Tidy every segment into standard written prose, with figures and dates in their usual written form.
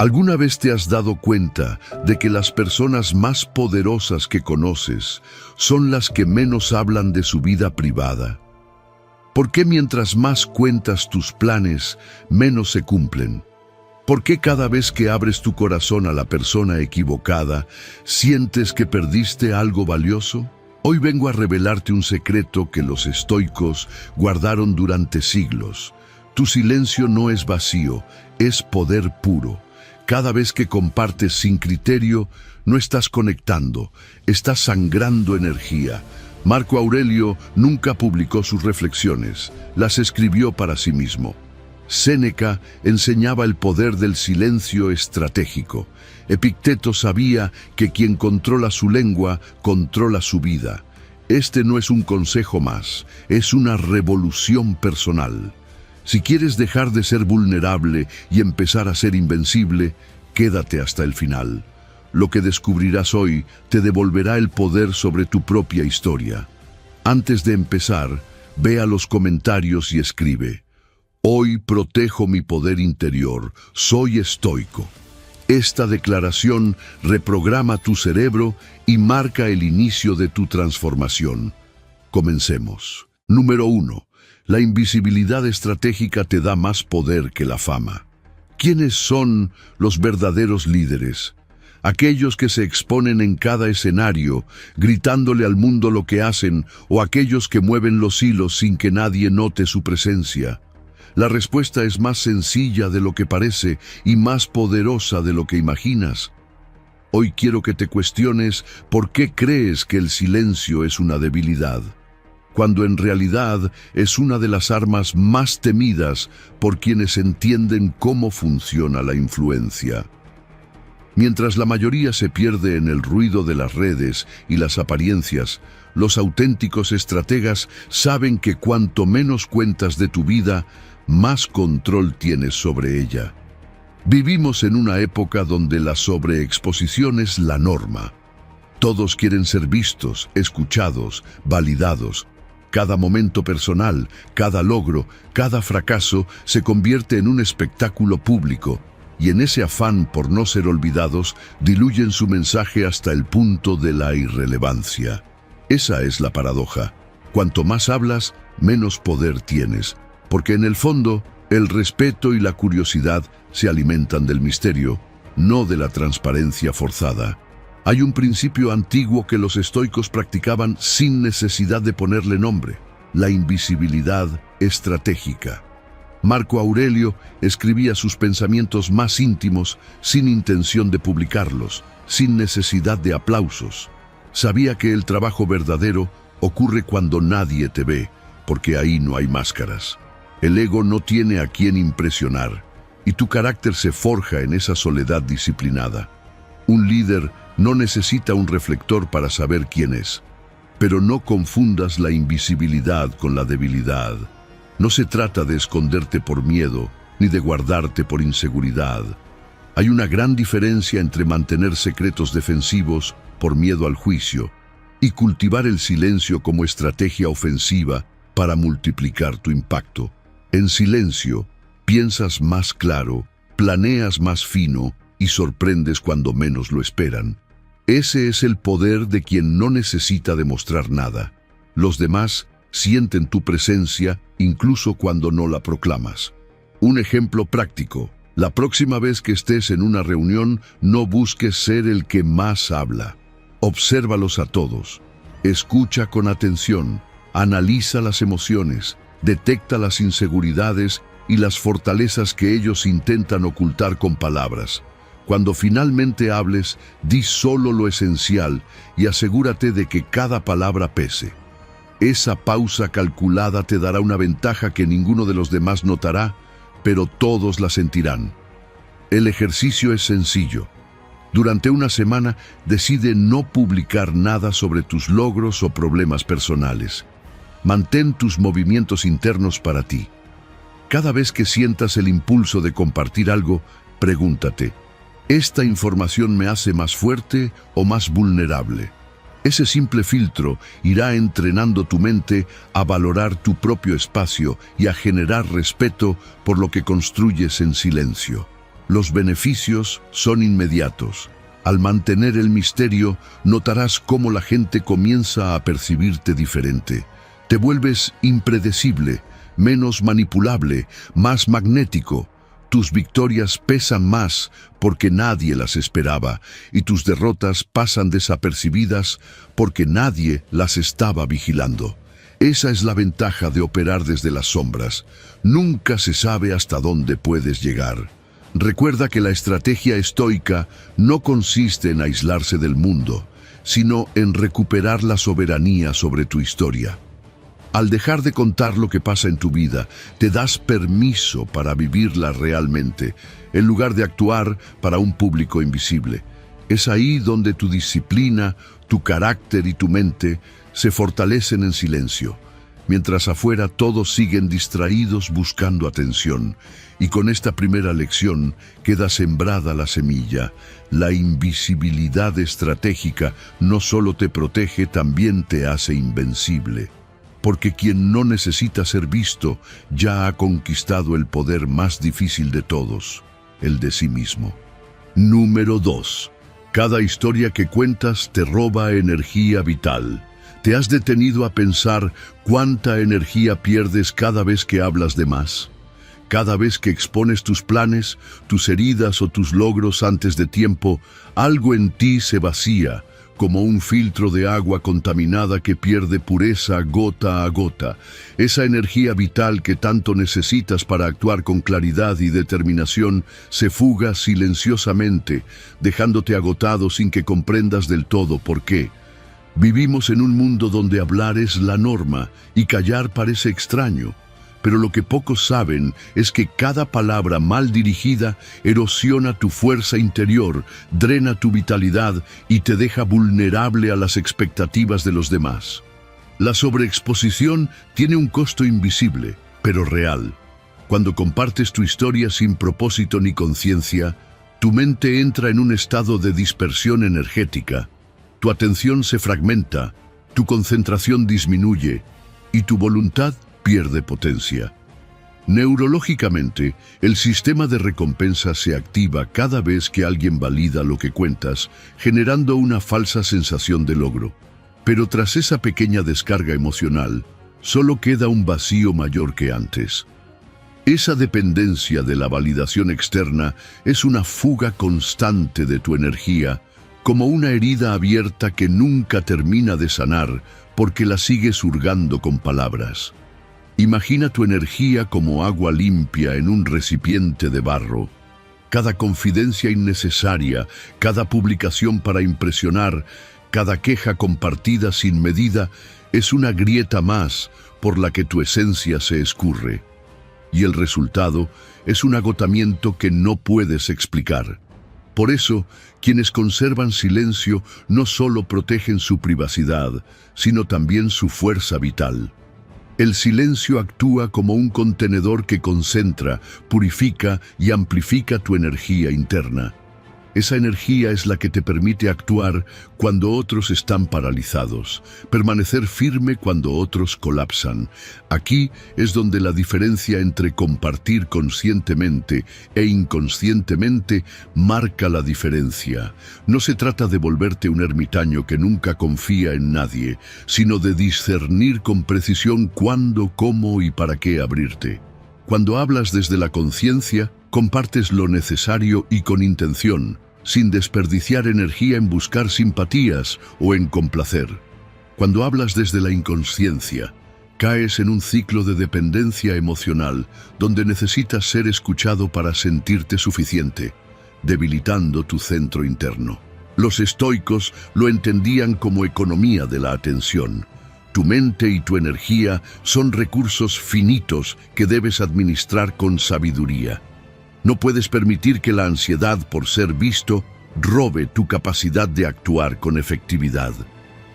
¿Alguna vez te has dado cuenta de que las personas más poderosas que conoces son las que menos hablan de su vida privada? ¿Por qué mientras más cuentas tus planes, menos se cumplen? ¿Por qué cada vez que abres tu corazón a la persona equivocada, sientes que perdiste algo valioso? Hoy vengo a revelarte un secreto que los estoicos guardaron durante siglos. Tu silencio no es vacío, es poder puro. Cada vez que compartes sin criterio, no estás conectando, estás sangrando energía. Marco Aurelio nunca publicó sus reflexiones, las escribió para sí mismo. Séneca enseñaba el poder del silencio estratégico. Epicteto sabía que quien controla su lengua, controla su vida. Este no es un consejo más, es una revolución personal. Si quieres dejar de ser vulnerable y empezar a ser invencible, quédate hasta el final. Lo que descubrirás hoy te devolverá el poder sobre tu propia historia. Antes de empezar, ve a los comentarios y escribe: Hoy protejo mi poder interior, soy estoico. Esta declaración reprograma tu cerebro y marca el inicio de tu transformación. Comencemos. Número 1. La invisibilidad estratégica te da más poder que la fama. ¿Quiénes son los verdaderos líderes? Aquellos que se exponen en cada escenario, gritándole al mundo lo que hacen, o aquellos que mueven los hilos sin que nadie note su presencia. La respuesta es más sencilla de lo que parece y más poderosa de lo que imaginas. Hoy quiero que te cuestiones por qué crees que el silencio es una debilidad, cuando en realidad es una de las armas más temidas por quienes entienden cómo funciona la influencia. Mientras la mayoría se pierde en el ruido de las redes y las apariencias, los auténticos estrategas saben que cuanto menos cuentas de tu vida, más control tienes sobre ella. Vivimos en una época donde la sobreexposición es la norma. Todos quieren ser vistos, escuchados, validados. Cada momento personal, cada logro, cada fracaso se convierte en un espectáculo público, y en ese afán por no ser olvidados, diluyen su mensaje hasta el punto de la irrelevancia. Esa es la paradoja. Cuanto más hablas, menos poder tienes, porque en el fondo, el respeto y la curiosidad se alimentan del misterio, no de la transparencia forzada. Hay un principio antiguo que los estoicos practicaban sin necesidad de ponerle nombre: la invisibilidad estratégica. Marco Aurelio escribía sus pensamientos más íntimos sin intención de publicarlos, sin necesidad de aplausos. Sabía que el trabajo verdadero ocurre cuando nadie te ve, porque ahí no hay máscaras. El ego no tiene a quién impresionar, y tu carácter se forja en esa soledad disciplinada. Un líder no necesita un reflector para saber quién es, pero no confundas la invisibilidad con la debilidad. No se trata de esconderte por miedo, ni de guardarte por inseguridad. Hay una gran diferencia entre mantener secretos defensivos por miedo al juicio y cultivar el silencio como estrategia ofensiva para multiplicar tu impacto. En silencio, piensas más claro, planeas más fino y sorprendes cuando menos lo esperan. Ese es el poder de quien no necesita demostrar nada. Los demás sienten tu presencia incluso cuando no la proclamas. Un ejemplo práctico: la próxima vez que estés en una reunión, no busques ser el que más habla. Obsérvalos a todos. Escucha con atención, analiza las emociones, detecta las inseguridades y las fortalezas que ellos intentan ocultar con palabras. Cuando finalmente hables, di solo lo esencial y asegúrate de que cada palabra pese. Esa pausa calculada te dará una ventaja que ninguno de los demás notará, pero todos la sentirán. El ejercicio es sencillo. Durante una semana, decide no publicar nada sobre tus logros o problemas personales. Mantén tus movimientos internos para ti. Cada vez que sientas el impulso de compartir algo, pregúntate: ¿esta información me hace más fuerte o más vulnerable? Ese simple filtro irá entrenando tu mente a valorar tu propio espacio y a generar respeto por lo que construyes en silencio. Los beneficios son inmediatos. Al mantener el misterio, notarás cómo la gente comienza a percibirte diferente. Te vuelves impredecible, menos manipulable, más magnético. Tus victorias pesan más porque nadie las esperaba y tus derrotas pasan desapercibidas porque nadie las estaba vigilando. Esa es la ventaja de operar desde las sombras. Nunca se sabe hasta dónde puedes llegar. Recuerda que la estrategia estoica no consiste en aislarse del mundo, sino en recuperar la soberanía sobre tu historia. Al dejar de contar lo que pasa en tu vida, te das permiso para vivirla realmente, en lugar de actuar para un público invisible. Es ahí donde tu disciplina, tu carácter y tu mente se fortalecen en silencio, mientras afuera todos siguen distraídos buscando atención. Y con esta primera lección queda sembrada la semilla. La invisibilidad estratégica no solo te protege, también te hace invencible. Porque quien no necesita ser visto ya ha conquistado el poder más difícil de todos, el de sí mismo. Número 2. Cada historia que cuentas te roba energía vital. ¿Te has detenido a pensar cuánta energía pierdes cada vez que hablas de más? Cada vez que expones tus planes, tus heridas o tus logros antes de tiempo, algo en ti se vacía, como un filtro de agua contaminada que pierde pureza gota a gota. Esa energía vital que tanto necesitas para actuar con claridad y determinación se fuga silenciosamente, dejándote agotado sin que comprendas del todo por qué. Vivimos en un mundo donde hablar es la norma y callar parece extraño. Pero lo que pocos saben es que cada palabra mal dirigida erosiona tu fuerza interior, drena tu vitalidad y te deja vulnerable a las expectativas de los demás. La sobreexposición tiene un costo invisible, pero real. Cuando compartes tu historia sin propósito ni conciencia, tu mente entra en un estado de dispersión energética. Tu atención se fragmenta, tu concentración disminuye y tu voluntad pierde potencia. Neurológicamente, el sistema de recompensa se activa cada vez que alguien valida lo que cuentas, generando una falsa sensación de logro. Pero tras esa pequeña descarga emocional, solo queda un vacío mayor que antes. Esa dependencia de la validación externa es una fuga constante de tu energía, como una herida abierta que nunca termina de sanar porque la sigues hurgando con palabras. Imagina tu energía como agua limpia en un recipiente de barro. Cada confidencia innecesaria, cada publicación para impresionar, cada queja compartida sin medida es una grieta más por la que tu esencia se escurre. Y el resultado es un agotamiento que no puedes explicar. Por eso, quienes conservan silencio no solo protegen su privacidad, sino también su fuerza vital. El silencio actúa como un contenedor que concentra, purifica y amplifica tu energía interna. Esa energía es la que te permite actuar cuando otros están paralizados, permanecer firme cuando otros colapsan. Aquí es donde la diferencia entre compartir conscientemente e inconscientemente marca la diferencia. No se trata de volverte un ermitaño que nunca confía en nadie, sino de discernir con precisión cuándo, cómo y para qué abrirte. Cuando hablas desde la conciencia, compartes lo necesario y con intención, sin desperdiciar energía en buscar simpatías o en complacer. Cuando hablas desde la inconsciencia, caes en un ciclo de dependencia emocional donde necesitas ser escuchado para sentirte suficiente, debilitando tu centro interno. Los estoicos lo entendían como economía de la atención. Tu mente y tu energía son recursos finitos que debes administrar con sabiduría. No puedes permitir que la ansiedad por ser visto robe tu capacidad de actuar con efectividad.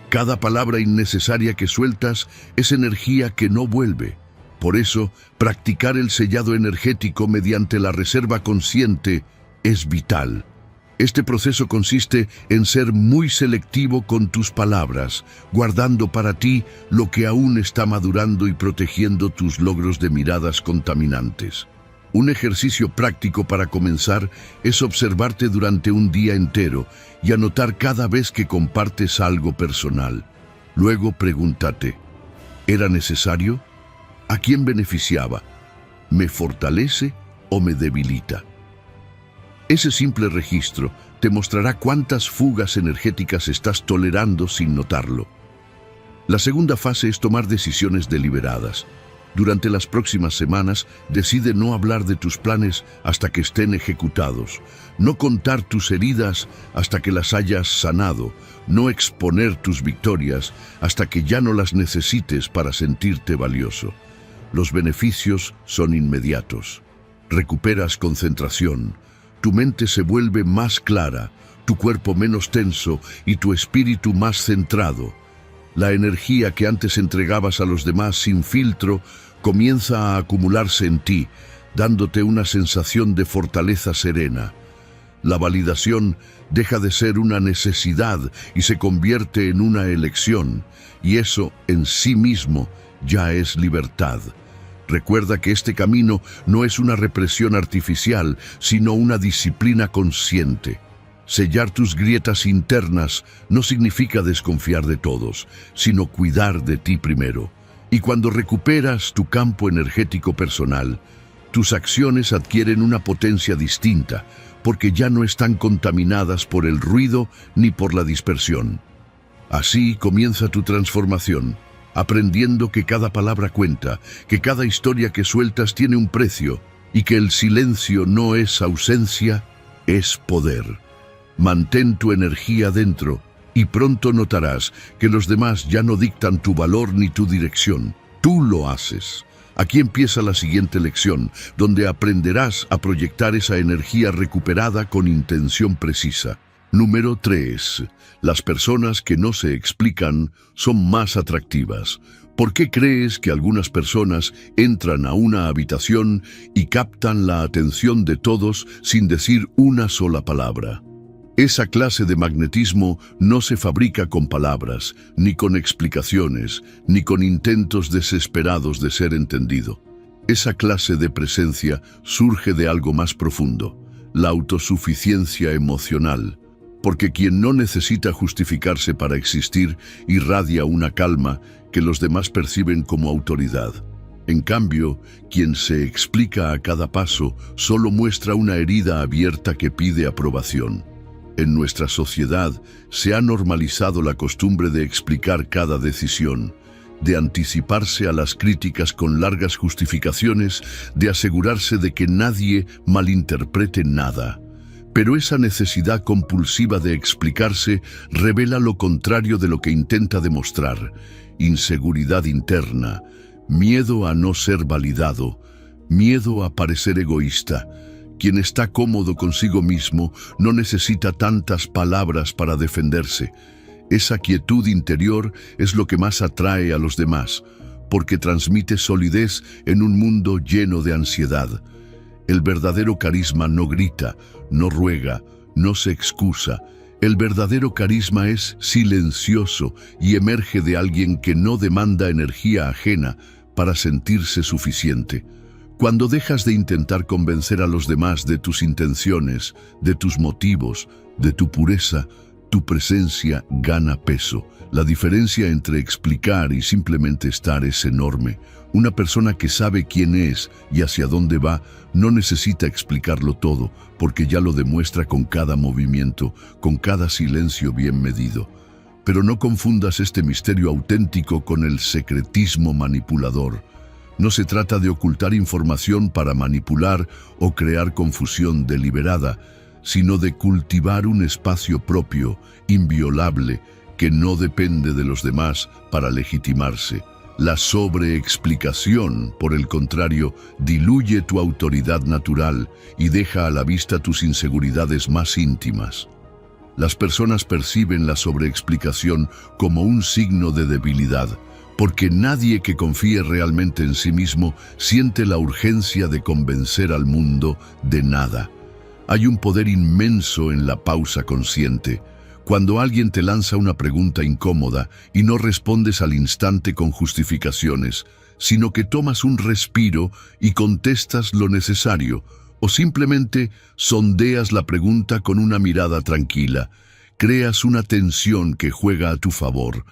Cada palabra innecesaria que sueltas es energía que no vuelve. Por eso, practicar el sellado energético mediante la reserva consciente es vital. Este proceso consiste en ser muy selectivo con tus palabras, guardando para ti lo que aún está madurando y protegiendo tus logros de miradas contaminantes. Un ejercicio práctico para comenzar es observarte durante un día entero y anotar cada vez que compartes algo personal. Luego pregúntate, ¿era necesario? ¿A quién beneficiaba? ¿Me fortalece o me debilita? Ese simple registro te mostrará cuántas fugas energéticas estás tolerando sin notarlo. La segunda fase es tomar decisiones deliberadas. Durante las próximas semanas, decide no hablar de tus planes hasta que estén ejecutados, no contar tus heridas hasta que las hayas sanado, no exponer tus victorias hasta que ya no las necesites para sentirte valioso. Los beneficios son inmediatos. Recuperas concentración, tu mente se vuelve más clara, tu cuerpo menos tenso y tu espíritu más centrado. La energía que antes entregabas a los demás sin filtro comienza a acumularse en ti, dándote una sensación de fortaleza serena. La validación deja de ser una necesidad y se convierte en una elección, y eso en sí mismo ya es libertad. Recuerda que este camino no es una represión artificial, sino una disciplina consciente. Sellar tus grietas internas no significa desconfiar de todos, sino cuidar de ti primero. Y cuando recuperas tu campo energético personal, tus acciones adquieren una potencia distinta, porque ya no están contaminadas por el ruido ni por la dispersión. Así comienza tu transformación, aprendiendo que cada palabra cuenta, que cada historia que sueltas tiene un precio, y que el silencio no es ausencia, es poder. Mantén tu energía dentro, y pronto notarás que los demás ya no dictan tu valor ni tu dirección. Tú lo haces. Aquí empieza la siguiente lección, donde aprenderás a proyectar esa energía recuperada con intención precisa. Número 3. Las personas que no se explican son más atractivas. ¿Por qué crees que algunas personas entran a una habitación y captan la atención de todos sin decir una sola palabra? Esa clase de magnetismo no se fabrica con palabras, ni con explicaciones, ni con intentos desesperados de ser entendido. Esa clase de presencia surge de algo más profundo, la autosuficiencia emocional, porque quien no necesita justificarse para existir irradia una calma que los demás perciben como autoridad. En cambio, quien se explica a cada paso solo muestra una herida abierta que pide aprobación. En nuestra sociedad se ha normalizado la costumbre de explicar cada decisión, de anticiparse a las críticas con largas justificaciones, de asegurarse de que nadie malinterprete nada. Pero esa necesidad compulsiva de explicarse revela lo contrario de lo que intenta demostrar: inseguridad interna, miedo a no ser validado, miedo a parecer egoísta. Quien está cómodo consigo mismo no necesita tantas palabras para defenderse. Esa quietud interior es lo que más atrae a los demás, porque transmite solidez en un mundo lleno de ansiedad. El verdadero carisma no grita, no ruega, no se excusa. El verdadero carisma es silencioso y emerge de alguien que no demanda energía ajena para sentirse suficiente. Cuando dejas de intentar convencer a los demás de tus intenciones, de tus motivos, de tu pureza, tu presencia gana peso. La diferencia entre explicar y simplemente estar es enorme. Una persona que sabe quién es y hacia dónde va no necesita explicarlo todo, porque ya lo demuestra con cada movimiento, con cada silencio bien medido. Pero no confundas este misterio auténtico con el secretismo manipulador. No se trata de ocultar información para manipular o crear confusión deliberada, sino de cultivar un espacio propio, inviolable, que no depende de los demás para legitimarse. La sobreexplicación, por el contrario, diluye tu autoridad natural y deja a la vista tus inseguridades más íntimas. Las personas perciben la sobreexplicación como un signo de debilidad, porque nadie que confíe realmente en sí mismo siente la urgencia de convencer al mundo de nada. Hay un poder inmenso en la pausa consciente. Cuando alguien te lanza una pregunta incómoda y no respondes al instante con justificaciones, sino que tomas un respiro y contestas lo necesario, o simplemente sondeas la pregunta con una mirada tranquila. Creas una tensión que juega a tu favor.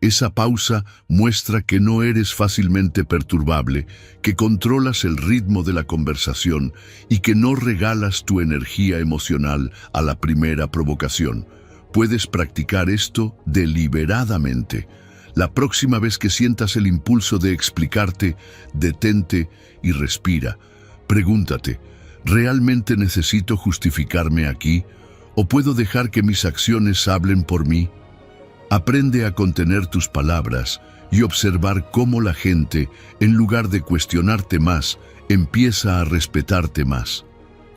Esa pausa muestra que no eres fácilmente perturbable, que controlas el ritmo de la conversación y que no regalas tu energía emocional a la primera provocación. Puedes practicar esto deliberadamente. La próxima vez que sientas el impulso de explicarte, detente y respira. Pregúntate, ¿realmente necesito justificarme aquí? ¿O puedo dejar que mis acciones hablen por mí? Aprende a contener tus palabras y observar cómo la gente, en lugar de cuestionarte más, empieza a respetarte más.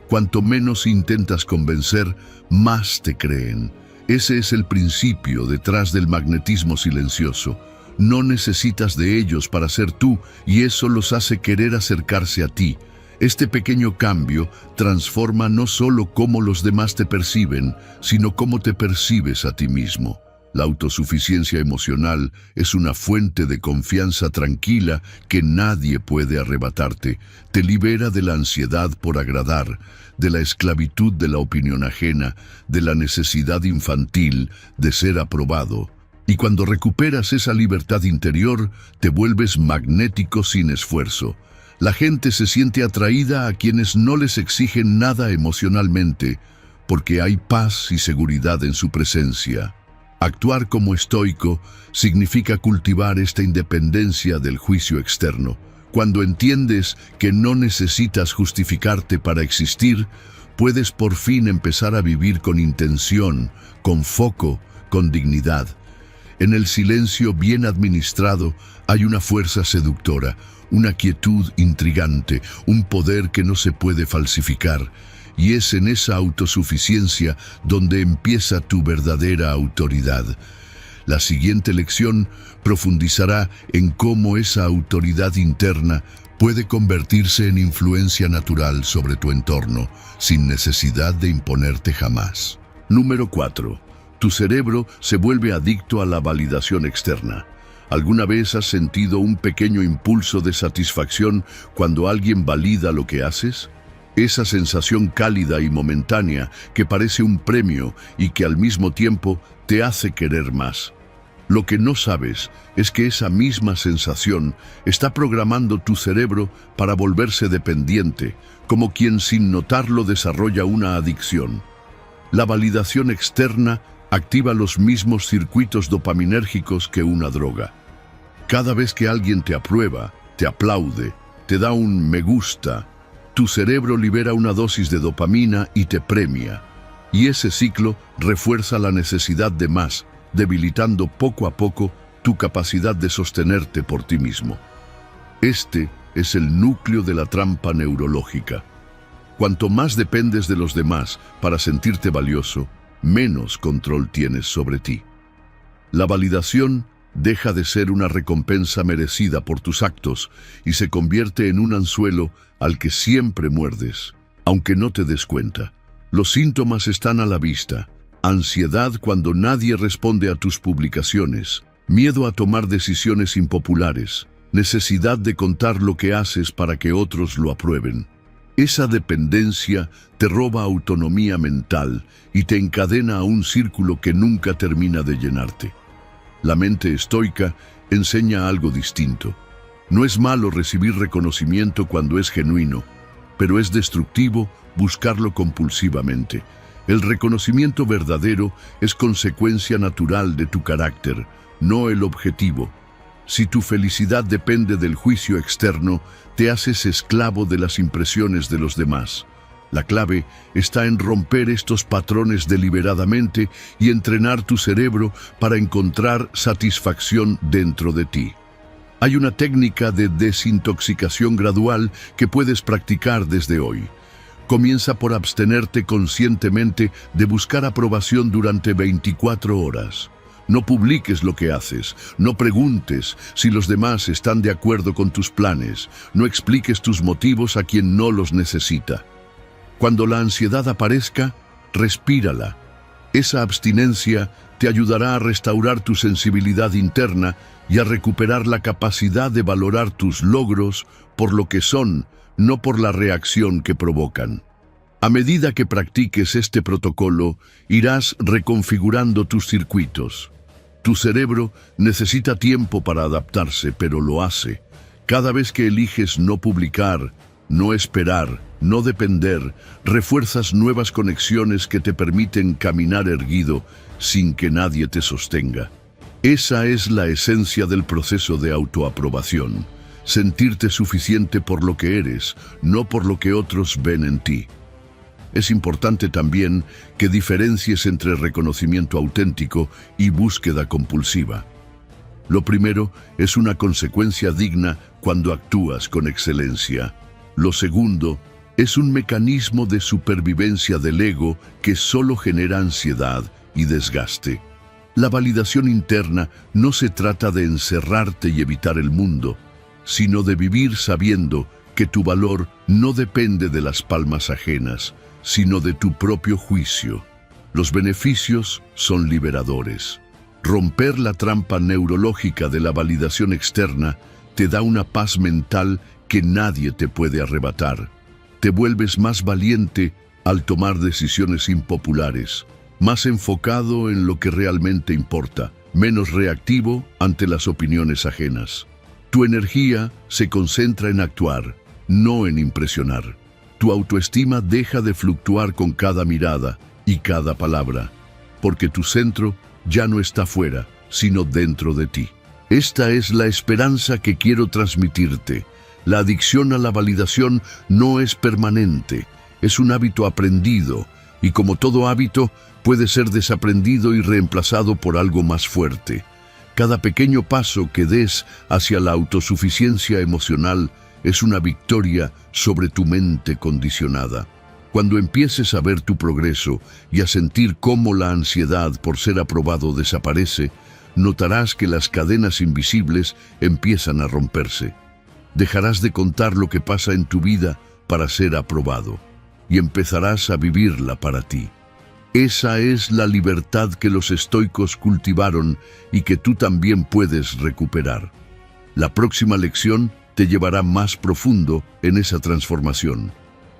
Cuanto menos intentas convencer, más te creen. Ese es el principio detrás del magnetismo silencioso. No necesitas de ellos para ser tú y eso los hace querer acercarse a ti. Este pequeño cambio transforma no solo cómo los demás te perciben, sino cómo te percibes a ti mismo. La autosuficiencia emocional es una fuente de confianza tranquila que nadie puede arrebatarte. Te libera de la ansiedad por agradar, de la esclavitud de la opinión ajena, de la necesidad infantil de ser aprobado. Y cuando recuperas esa libertad interior, te vuelves magnético sin esfuerzo. La gente se siente atraída a quienes no les exigen nada emocionalmente, porque hay paz y seguridad en su presencia. Actuar como estoico significa cultivar esta independencia del juicio externo. Cuando entiendes que no necesitas justificarte para existir, puedes por fin empezar a vivir con intención, con foco, con dignidad. En el silencio bien administrado hay una fuerza seductora, una quietud intrigante, un poder que no se puede falsificar. Y es en esa autosuficiencia donde empieza tu verdadera autoridad. La siguiente lección profundizará en cómo esa autoridad interna puede convertirse en influencia natural sobre tu entorno, sin necesidad de imponerte jamás. Número 4. Tu cerebro se vuelve adicto a la validación externa. ¿Alguna vez has sentido un pequeño impulso de satisfacción cuando alguien valida lo que haces? Esa sensación cálida y momentánea que parece un premio y que al mismo tiempo te hace querer más. Lo que no sabes es que esa misma sensación está programando tu cerebro para volverse dependiente, como quien sin notarlo desarrolla una adicción. La validación externa activa los mismos circuitos dopaminérgicos que una droga. Cada vez que alguien te aprueba, te aplaude, te da un me gusta, tu cerebro libera una dosis de dopamina y te premia. Y ese ciclo refuerza la necesidad de más, debilitando poco a poco tu capacidad de sostenerte por ti mismo. Este es el núcleo de la trampa neurológica. Cuanto más dependes de los demás para sentirte valioso, menos control tienes sobre ti. La validación deja de ser una recompensa merecida por tus actos y se convierte en un anzuelo al que siempre muerdes, aunque no te des cuenta. Los síntomas están a la vista: ansiedad cuando nadie responde a tus publicaciones, miedo a tomar decisiones impopulares, necesidad de contar lo que haces para que otros lo aprueben. Esa dependencia te roba autonomía mental y te encadena a un círculo que nunca termina de llenarte. La mente estoica enseña algo distinto. No es malo recibir reconocimiento cuando es genuino, pero es destructivo buscarlo compulsivamente. El reconocimiento verdadero es consecuencia natural de tu carácter, no el objetivo. Si tu felicidad depende del juicio externo, te haces esclavo de las impresiones de los demás. La clave está en romper estos patrones deliberadamente y entrenar tu cerebro para encontrar satisfacción dentro de ti. Hay una técnica de desintoxicación gradual que puedes practicar desde hoy. Comienza por abstenerte conscientemente de buscar aprobación durante 24 horas. No publiques lo que haces, no preguntes si los demás están de acuerdo con tus planes, no expliques tus motivos a quien no los necesita. Cuando la ansiedad aparezca, respírala. Esa abstinencia te ayudará a restaurar tu sensibilidad interna y a recuperar la capacidad de valorar tus logros por lo que son, no por la reacción que provocan. A medida que practiques este protocolo, irás reconfigurando tus circuitos. Tu cerebro necesita tiempo para adaptarse, pero lo hace. Cada vez que eliges no publicar, no esperar, no depender, refuerzas nuevas conexiones que te permiten caminar erguido sin que nadie te sostenga. Esa es la esencia del proceso de autoaprobación. Sentirte suficiente por lo que eres, no por lo que otros ven en ti. Es importante también que diferencies entre reconocimiento auténtico y búsqueda compulsiva. Lo primero es una consecuencia digna cuando actúas con excelencia. Lo segundo es un mecanismo de supervivencia del ego que solo genera ansiedad y desgaste. La validación interna no se trata de encerrarte y evitar el mundo, sino de vivir sabiendo que tu valor no depende de las palmas ajenas, sino de tu propio juicio. Los beneficios son liberadores. Romper la trampa neurológica de la validación externa te da una paz mental que nadie te puede arrebatar. Te vuelves más valiente al tomar decisiones impopulares, más enfocado en lo que realmente importa, menos reactivo ante las opiniones ajenas. Tu energía se concentra en actuar, no en impresionar. Tu autoestima deja de fluctuar con cada mirada y cada palabra, porque tu centro ya no está fuera, sino dentro de ti. Esta es la esperanza que quiero transmitirte. La adicción a la validación no es permanente, es un hábito aprendido, y como todo hábito, puede ser desaprendido y reemplazado por algo más fuerte. Cada pequeño paso que des hacia la autosuficiencia emocional es una victoria sobre tu mente condicionada. Cuando empieces a ver tu progreso y a sentir cómo la ansiedad por ser aprobado desaparece, notarás que las cadenas invisibles empiezan a romperse. Dejarás de contar lo que pasa en tu vida para ser aprobado y empezarás a vivirla para ti. Esa es la libertad que los estoicos cultivaron y que tú también puedes recuperar. La próxima lección te llevará más profundo en esa transformación.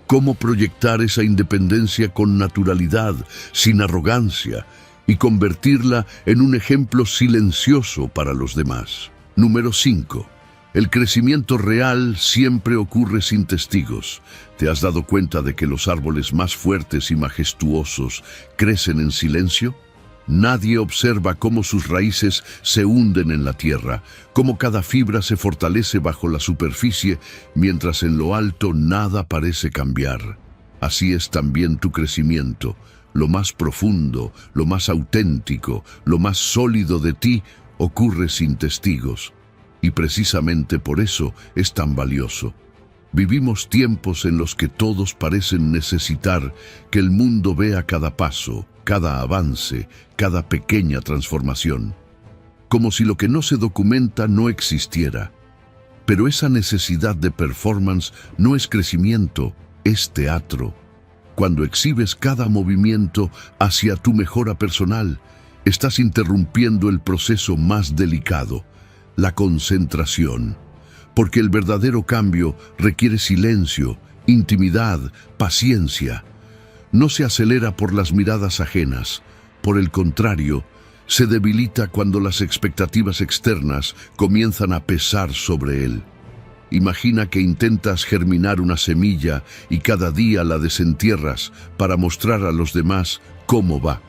Cómo proyectar esa independencia con naturalidad, sin arrogancia, y convertirla en un ejemplo silencioso para los demás. Número 5. El crecimiento real siempre ocurre sin testigos. ¿Te has dado cuenta de que los árboles más fuertes y majestuosos crecen en silencio? Nadie observa cómo sus raíces se hunden en la tierra, cómo cada fibra se fortalece bajo la superficie, mientras en lo alto nada parece cambiar. Así es también tu crecimiento. Lo más profundo, lo más auténtico, lo más sólido de ti ocurre sin testigos. Y precisamente por eso es tan valioso. Vivimos tiempos en los que todos parecen necesitar que el mundo vea cada paso, cada avance, cada pequeña transformación. Como si lo que no se documenta no existiera. Pero esa necesidad de performance no es crecimiento, es teatro. Cuando exhibes cada movimiento hacia tu mejora personal, estás interrumpiendo el proceso más delicado, la concentración, porque el verdadero cambio requiere silencio, intimidad, paciencia. No se acelera por las miradas ajenas, por el contrario, se debilita cuando las expectativas externas comienzan a pesar sobre él. Imagina que intentas germinar una semilla y cada día la desentierras para mostrar a los demás cómo va.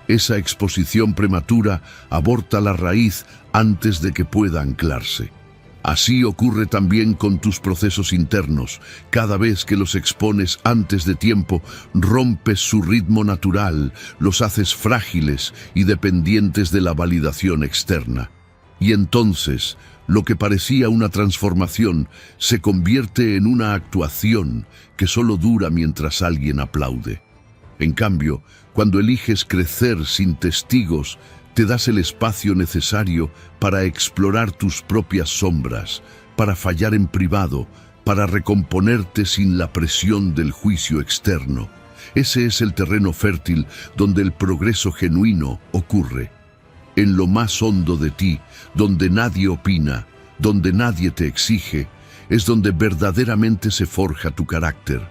Esa exposición prematura aborta la raíz antes de que pueda anclarse. Así ocurre también con tus procesos internos. Cada vez que los expones antes de tiempo, rompes su ritmo natural, los haces frágiles y dependientes de la validación externa. Y entonces, lo que parecía una transformación se convierte en una actuación que solo dura mientras alguien aplaude. En cambio, cuando eliges crecer sin testigos, te das el espacio necesario para explorar tus propias sombras, para fallar en privado, para recomponerte sin la presión del juicio externo. ese es el terreno fértil donde el progreso genuino ocurre. En lo más hondo de ti, donde nadie opina, donde nadie te exige, es donde verdaderamente se forja tu carácter.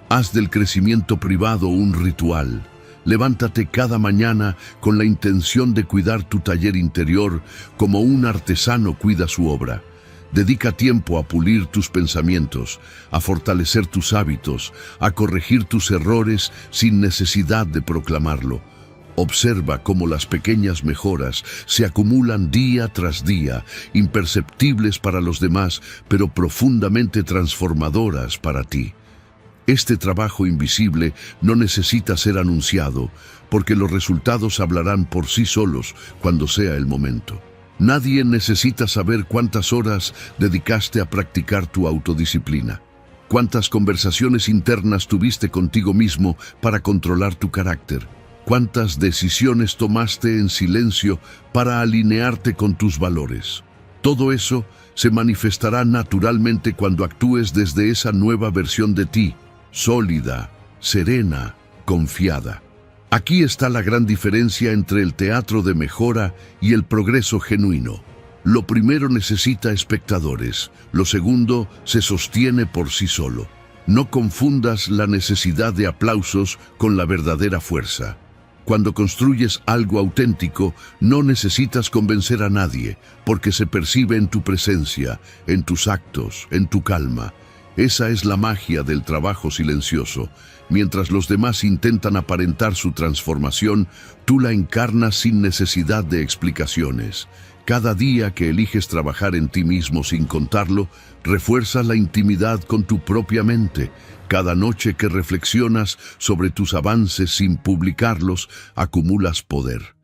Haz del crecimiento privado un ritual. Levántate cada mañana con la intención de cuidar tu taller interior como un artesano cuida su obra. Dedica tiempo a pulir tus pensamientos, a fortalecer tus hábitos, a corregir tus errores sin necesidad de proclamarlo. Observa cómo las pequeñas mejoras se acumulan día tras día, imperceptibles para los demás, pero profundamente transformadoras para ti. Este trabajo invisible no necesita ser anunciado, porque los resultados hablarán por sí solos cuando sea el momento. Nadie necesita saber cuántas horas dedicaste a practicar tu autodisciplina, cuántas conversaciones internas tuviste contigo mismo para controlar tu carácter, cuántas decisiones tomaste en silencio para alinearte con tus valores. Todo eso se manifestará naturalmente cuando actúes desde esa nueva versión de ti, sólida, serena, confiada. Aquí está la gran diferencia entre el teatro de mejora y el progreso genuino. Lo primero necesita espectadores, lo segundo se sostiene por sí solo. No confundas la necesidad de aplausos con la verdadera fuerza. Cuando construyes algo auténtico, no necesitas convencer a nadie, porque se percibe en tu presencia, en tus actos, en tu calma. Esa es la magia del trabajo silencioso. Mientras los demás intentan aparentar su transformación, tú la encarnas sin necesidad de explicaciones. Cada día que eliges trabajar en ti mismo sin contarlo, refuerzas la intimidad con tu propia mente. Cada noche que reflexionas sobre tus avances sin publicarlos, acumulas poder.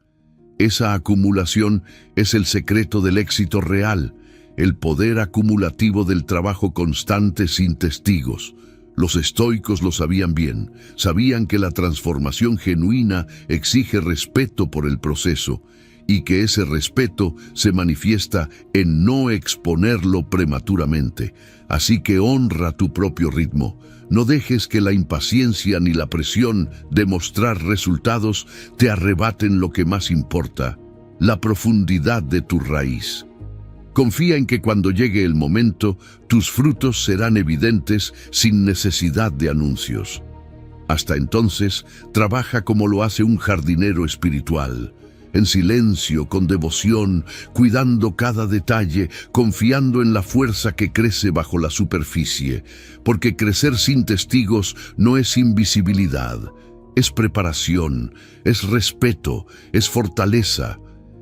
Esa acumulación es el secreto del éxito real, el poder acumulativo del trabajo constante sin testigos. Los estoicos lo sabían bien, sabían que la transformación genuina exige respeto por el proceso y que ese respeto se manifiesta en no exponerlo prematuramente. Así que honra tu propio ritmo. No dejes que la impaciencia ni la presión de mostrar resultados te arrebaten lo que más importa, la profundidad de tu raíz. Confía en que cuando llegue el momento, tus frutos serán evidentes sin necesidad de anuncios. Hasta entonces, trabaja como lo hace un jardinero espiritual, en silencio, con devoción, cuidando cada detalle, confiando en la fuerza que crece bajo la superficie, porque crecer sin testigos no es invisibilidad, es preparación, es respeto, es fortaleza.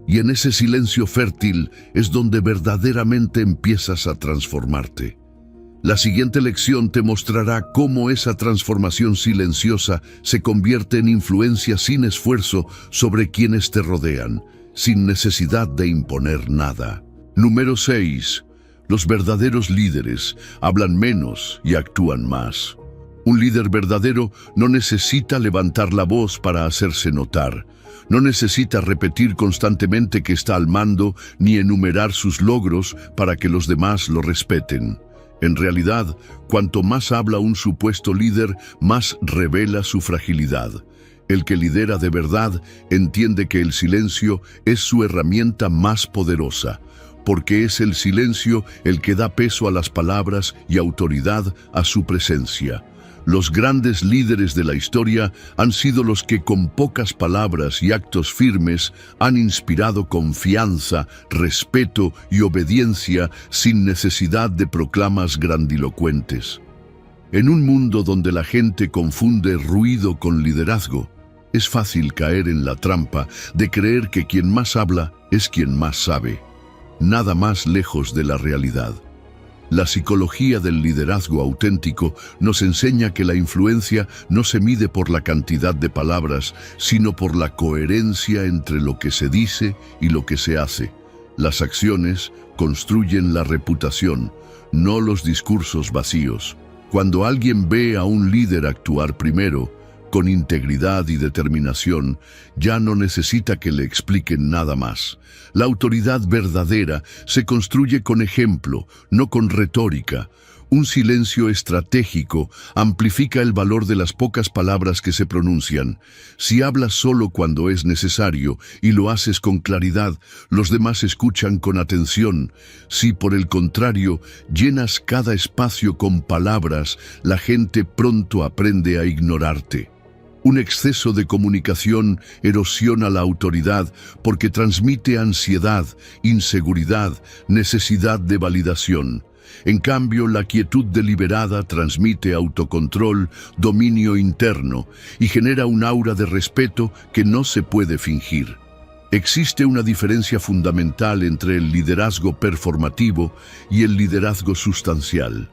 Y en ese silencio fértil es donde verdaderamente empiezas a transformarte. La siguiente lección te mostrará cómo esa transformación silenciosa se convierte en influencia sin esfuerzo sobre quienes te rodean, sin necesidad de imponer nada. Número 6. Los verdaderos líderes hablan menos y actúan más. Un líder verdadero no necesita levantar la voz para hacerse notar. No necesita repetir constantemente que está al mando ni enumerar sus logros para que los demás lo respeten. En realidad, cuanto más habla un supuesto líder, más revela su fragilidad. El que lidera de verdad entiende que el silencio es su herramienta más poderosa, porque es el silencio el que da peso a las palabras y autoridad a su presencia. Los grandes líderes de la historia han sido los que con pocas palabras y actos firmes han inspirado confianza, respeto y obediencia sin necesidad de proclamas grandilocuentes. En un mundo donde la gente confunde ruido con liderazgo, es fácil caer en la trampa de creer que quien más habla es quien más sabe. Nada más lejos de la realidad. La psicología del liderazgo auténtico nos enseña que la influencia no se mide por la cantidad de palabras, sino por la coherencia entre lo que se dice y lo que se hace. Las acciones construyen la reputación, no los discursos vacíos. Cuando alguien ve a un líder actuar primero, con integridad y determinación, ya no necesita que le expliquen nada más. La autoridad verdadera se construye con ejemplo, no con retórica. Un silencio estratégico amplifica el valor de las pocas palabras que se pronuncian. Si hablas solo cuando es necesario y lo haces con claridad, los demás escuchan con atención. Si, por el contrario, llenas cada espacio con palabras, la gente pronto aprende a ignorarte. Un exceso de comunicación erosiona la autoridad porque transmite ansiedad, inseguridad, necesidad de validación. En cambio, la quietud deliberada transmite autocontrol, dominio interno y genera un aura de respeto que no se puede fingir. Existe una diferencia fundamental entre el liderazgo performativo y el liderazgo sustancial.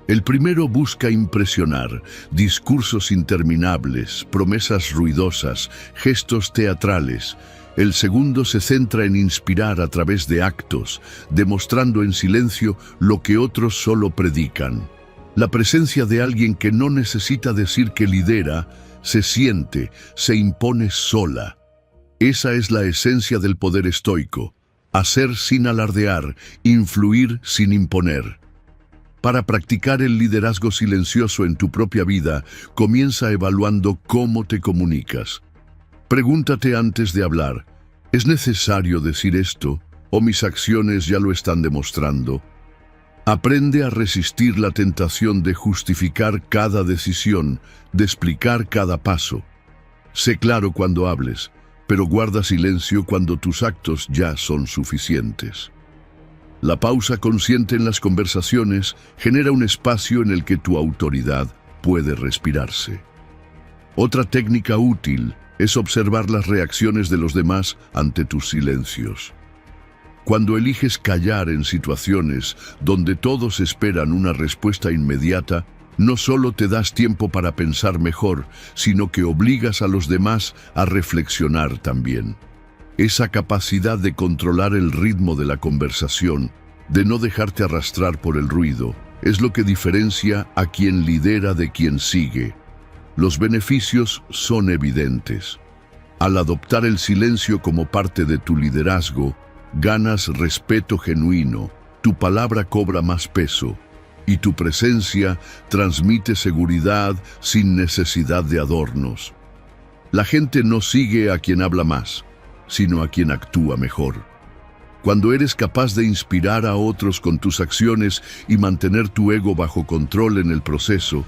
El primero busca impresionar, discursos interminables, promesas ruidosas, gestos teatrales. El segundo se centra en inspirar a través de actos, demostrando en silencio lo que otros solo predican. La presencia de alguien que no necesita decir que lidera, se siente, se impone sola. Esa es la esencia del poder estoico: hacer sin alardear, influir sin imponer. Para practicar el liderazgo silencioso en tu propia vida, comienza evaluando cómo te comunicas. Pregúntate antes de hablar: ¿es necesario decir esto? ¿O mis acciones ya lo están demostrando? Aprende a resistir la tentación de justificar cada decisión, de explicar cada paso. Sé claro cuando hables, pero guarda silencio cuando tus actos ya son suficientes. La pausa consciente en las conversaciones genera un espacio en el que tu autoridad puede respirarse. Otra técnica útil es observar las reacciones de los demás ante tus silencios. Cuando eliges callar en situaciones donde todos esperan una respuesta inmediata, no solo te das tiempo para pensar mejor, sino que obligas a los demás a reflexionar también. Esa capacidad de controlar el ritmo de la conversación, de no dejarte arrastrar por el ruido, es lo que diferencia a quien lidera de quien sigue. Los beneficios son evidentes. Al adoptar el silencio como parte de tu liderazgo, ganas respeto genuino, tu palabra cobra más peso y tu presencia transmite seguridad sin necesidad de adornos. La gente no sigue a quien habla más, sino a quien actúa mejor. Cuando eres capaz de inspirar a otros con tus acciones y mantener tu ego bajo control en el proceso,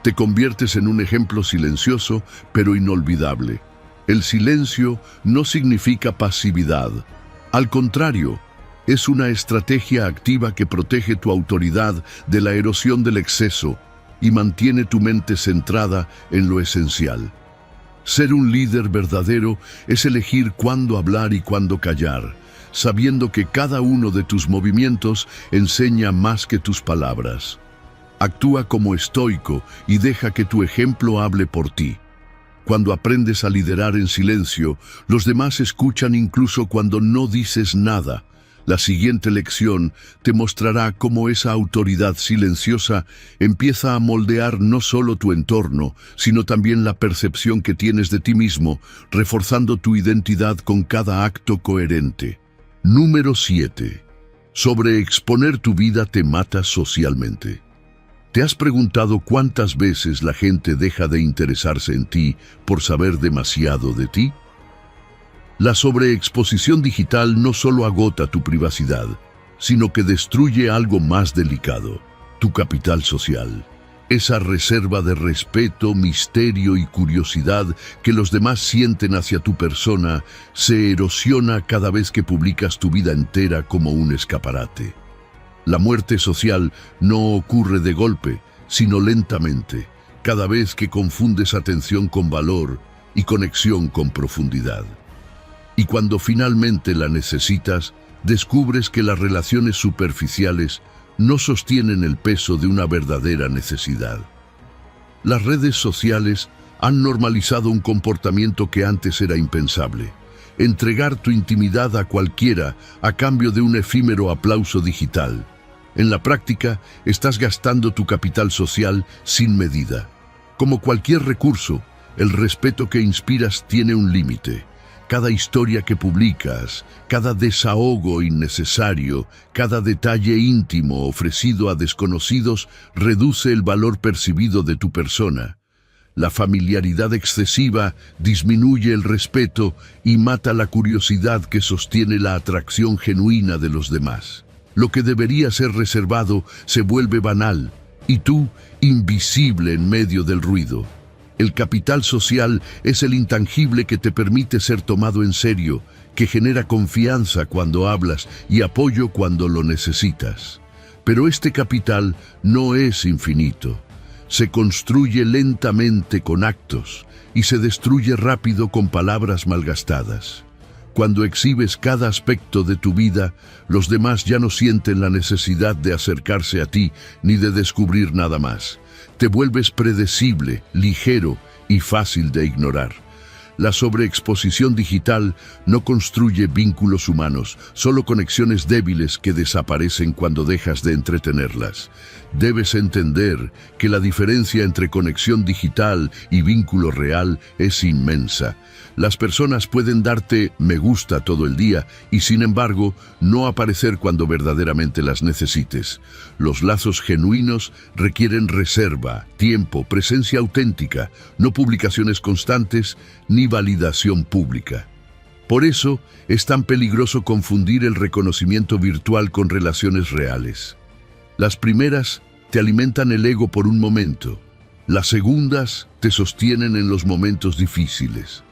te conviertes en un ejemplo silencioso pero inolvidable. El silencio no significa pasividad. Al contrario, es una estrategia activa que protege tu autoridad de la erosión del exceso y mantiene tu mente centrada en lo esencial. Ser un líder verdadero es elegir cuándo hablar y cuándo callar, sabiendo que cada uno de tus movimientos enseña más que tus palabras. Actúa como estoico y deja que tu ejemplo hable por ti. Cuando aprendes a liderar en silencio, los demás escuchan incluso cuando no dices nada. La siguiente lección te mostrará cómo esa autoridad silenciosa empieza a moldear no solo tu entorno, sino también la percepción que tienes de ti mismo, reforzando tu identidad con cada acto coherente. Número 7. Sobreexponer tu vida te mata socialmente. ¿Te has preguntado cuántas veces la gente deja de interesarse en ti por saber demasiado de ti? La sobreexposición digital no solo agota tu privacidad, sino que destruye algo más delicado: tu capital social. Esa reserva de respeto, misterio y curiosidad que los demás sienten hacia tu persona se erosiona cada vez que publicas tu vida entera como un escaparate. La muerte social no ocurre de golpe, sino lentamente, cada vez que confundes atención con valor y conexión con profundidad. Y cuando finalmente la necesitas, descubres que las relaciones superficiales no sostienen el peso de una verdadera necesidad. Las redes sociales han normalizado un comportamiento que antes era impensable: entregar tu intimidad a cualquiera a cambio de un efímero aplauso digital. En la práctica, estás gastando tu capital social sin medida. Como cualquier recurso, el respeto que inspiras tiene un límite. Cada historia que publicas, cada desahogo innecesario, cada detalle íntimo ofrecido a desconocidos reduce el valor percibido de tu persona. La familiaridad excesiva disminuye el respeto y mata la curiosidad que sostiene la atracción genuina de los demás. Lo que debería ser reservado se vuelve banal y tú invisible en medio del ruido. El capital social es el intangible que te permite ser tomado en serio, que genera confianza cuando hablas y apoyo cuando lo necesitas. Pero este capital no es infinito. Se construye lentamente con actos y se destruye rápido con palabras malgastadas. Cuando exhibes cada aspecto de tu vida, los demás ya no sienten la necesidad de acercarse a ti ni de descubrir nada más. Te vuelves predecible, ligero y fácil de ignorar. La sobreexposición digital no construye vínculos humanos, solo conexiones débiles que desaparecen cuando dejas de entretenerlas. Debes entender que la diferencia entre conexión digital y vínculo real es inmensa. Las personas pueden darte me gusta todo el día y, sin embargo, no aparecer cuando verdaderamente las necesites. Los lazos genuinos requieren reserva, tiempo, presencia auténtica, no publicaciones constantes ni validación pública. Por eso es tan peligroso confundir el reconocimiento virtual con relaciones reales. Las primeras te alimentan el ego por un momento, las segundas te sostienen en los momentos difíciles.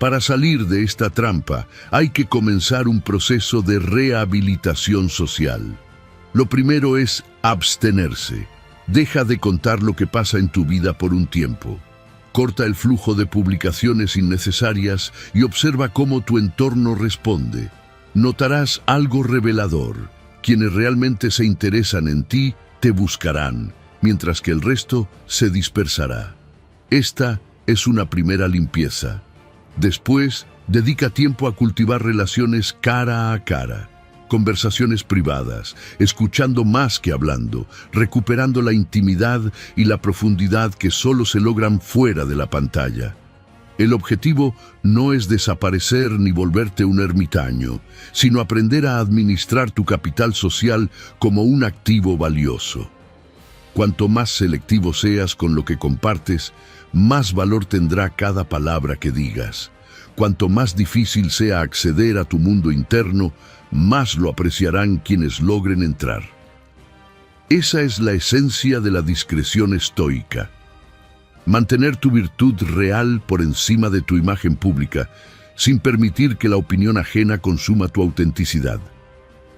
Para salir de esta trampa hay que comenzar un proceso de rehabilitación social. Lo primero es abstenerse. Deja de contar lo que pasa en tu vida por un tiempo. Corta el flujo de publicaciones innecesarias y observa cómo tu entorno responde. Notarás algo revelador. Quienes realmente se interesan en ti te buscarán, mientras que el resto se dispersará. Esta es una primera limpieza. Después, dedica tiempo a cultivar relaciones cara a cara, conversaciones privadas, escuchando más que hablando, recuperando la intimidad y la profundidad que solo se logran fuera de la pantalla. El objetivo no es desaparecer ni volverte un ermitaño, sino aprender a administrar tu capital social como un activo valioso. Cuanto más selectivo seas con lo que compartes, más valor tendrá cada palabra que digas. Cuanto más difícil sea acceder a tu mundo interno, más lo apreciarán quienes logren entrar. Esa es la esencia de la discreción estoica. Mantener tu virtud real por encima de tu imagen pública, sin permitir que la opinión ajena consuma tu autenticidad.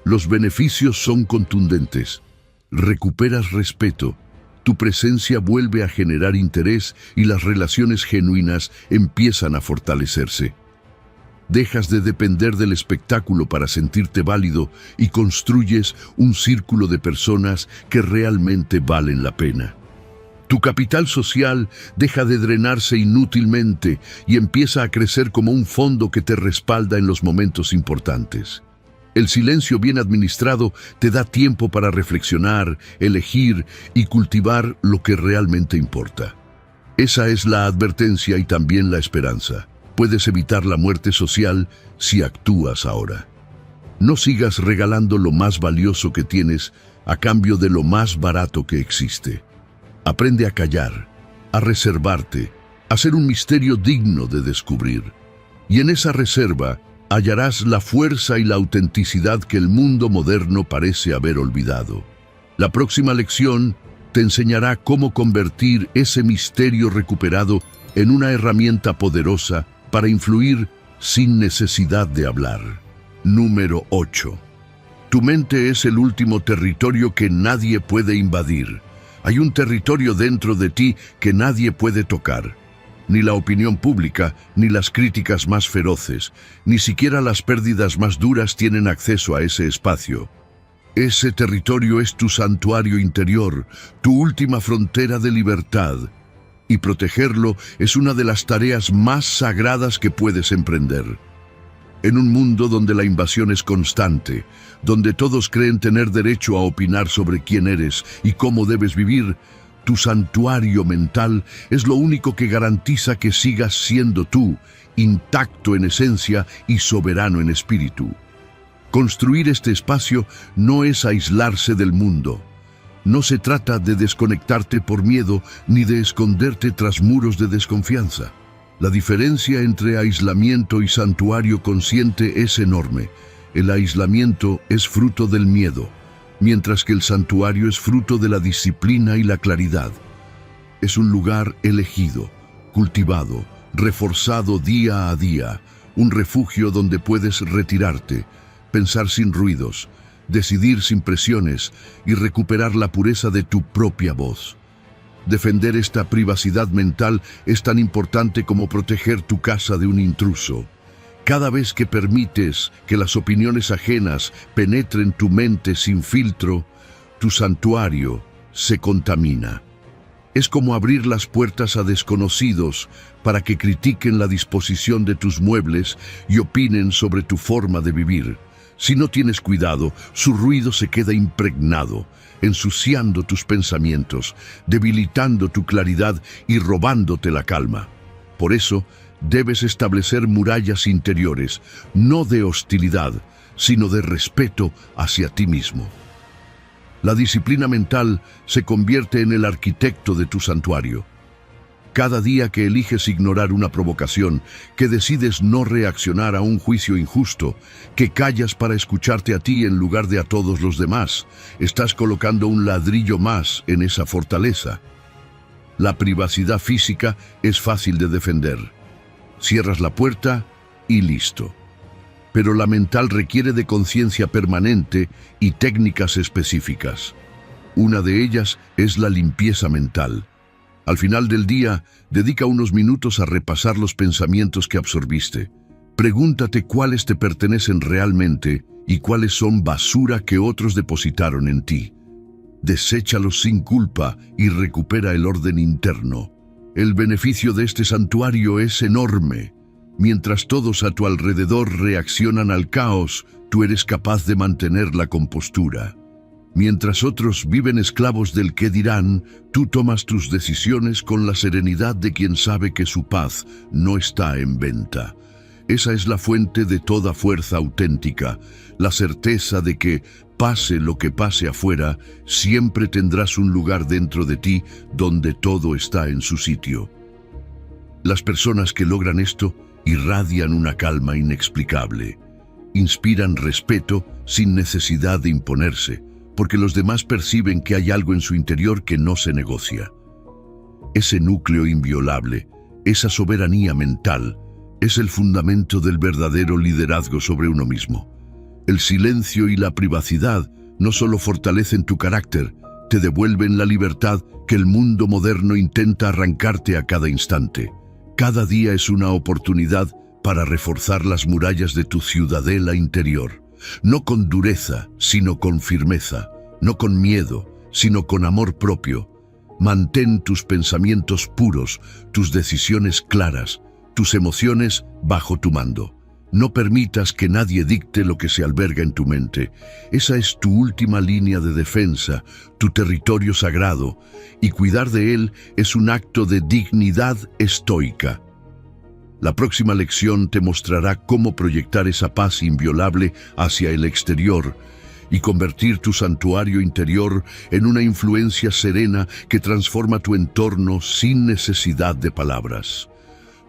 Los beneficios son contundentes. Recuperas respeto, tu presencia vuelve a generar interés y las relaciones genuinas empiezan a fortalecerse. Dejas de depender del espectáculo para sentirte válido y construyes un círculo de personas que realmente valen la pena. Tu capital social deja de drenarse inútilmente y empieza a crecer como un fondo que te respalda en los momentos importantes. El silencio bien administrado te da tiempo para reflexionar, elegir y cultivar lo que realmente importa. Esa es la advertencia y también la esperanza. Puedes evitar la muerte social si actúas ahora. No sigas regalando lo más valioso que tienes a cambio de lo más barato que existe. Aprende a callar, a reservarte, a ser un misterio digno de descubrir. Y en esa reserva hallarás la fuerza y la autenticidad que el mundo moderno parece haber olvidado. La próxima lección te enseñará cómo convertir ese misterio recuperado en una herramienta poderosa para influir sin necesidad de hablar. Número 8. Tu mente es el último territorio que nadie puede invadir. Hay un territorio dentro de ti que nadie puede tocar. Ni la opinión pública, ni las críticas más feroces, ni siquiera las pérdidas más duras tienen acceso a ese espacio. Ese territorio es tu santuario interior, tu última frontera de libertad. Y protegerlo es una de las tareas más sagradas que puedes emprender. En un mundo donde la invasión es constante, donde todos creen tener derecho a opinar sobre quién eres y cómo debes vivir, Tu santuario mental es lo único que garantiza que sigas siendo tú, intacto en esencia y soberano en espíritu. Construir este espacio no es aislarse del mundo. No se trata de desconectarte por miedo ni de esconderte tras muros de desconfianza. La diferencia entre aislamiento y santuario consciente es enorme. El aislamiento es fruto del miedo, mientras que el santuario es fruto de la disciplina y la claridad. Es un lugar elegido, cultivado, reforzado día a día, un refugio donde puedes retirarte, pensar sin ruidos, decidir sin presiones y recuperar la pureza de tu propia voz. Defender esta privacidad mental es tan importante como proteger tu casa de un intruso. Cada vez que permites que las opiniones ajenas penetren tu mente sin filtro, tu santuario se contamina. Es como abrir las puertas a desconocidos para que critiquen la disposición de tus muebles y opinen sobre tu forma de vivir. Si no tienes cuidado, su ruido se queda impregnado, ensuciando tus pensamientos, debilitando tu claridad y robándote la calma. Por eso, debes establecer murallas interiores, no de hostilidad, sino de respeto hacia ti mismo. La disciplina mental se convierte en el arquitecto de tu santuario. Cada día que eliges ignorar una provocación, que decides no reaccionar a un juicio injusto, que callas para escucharte a ti en lugar de a todos los demás, estás colocando un ladrillo más en esa fortaleza. La privacidad física es fácil de defender. Cierras la puerta y listo. Pero la mental requiere de conciencia permanente y técnicas específicas. Una de ellas es la limpieza mental. Al final del día, dedica unos minutos a repasar los pensamientos que absorbiste. Pregúntate cuáles te pertenecen realmente y cuáles son basura que otros depositaron en ti. Deséchalos sin culpa y recupera el orden interno. El beneficio de este santuario es enorme. Mientras todos a tu alrededor reaccionan al caos, tú eres capaz de mantener la compostura. Mientras otros viven esclavos del qué dirán, tú tomas tus decisiones con la serenidad de quien sabe que su paz no está en venta. Esa es la fuente de toda fuerza auténtica, la certeza de que, pase lo que pase afuera, siempre tendrás un lugar dentro de ti donde todo está en su sitio. Las personas que logran esto irradian una calma inexplicable. Inspiran respeto sin necesidad de imponerse, porque los demás perciben que hay algo en su interior que no se negocia. Ese núcleo inviolable, esa soberanía mental, es el fundamento del verdadero liderazgo sobre uno mismo. El silencio y la privacidad no solo fortalecen tu carácter, te devuelven la libertad que el mundo moderno intenta arrancarte a cada instante. Cada día es una oportunidad para reforzar las murallas de tu ciudadela interior. No con dureza, sino con firmeza, no con miedo, sino con amor propio. Mantén tus pensamientos puros, tus decisiones claras, tus emociones bajo tu mando. No permitas que nadie dicte lo que se alberga en tu mente. Esa es tu última línea de defensa, tu territorio sagrado, y cuidar de él es un acto de dignidad estoica. La próxima lección te mostrará cómo proyectar esa paz inviolable hacia el exterior y convertir tu santuario interior en una influencia serena que transforma tu entorno sin necesidad de palabras.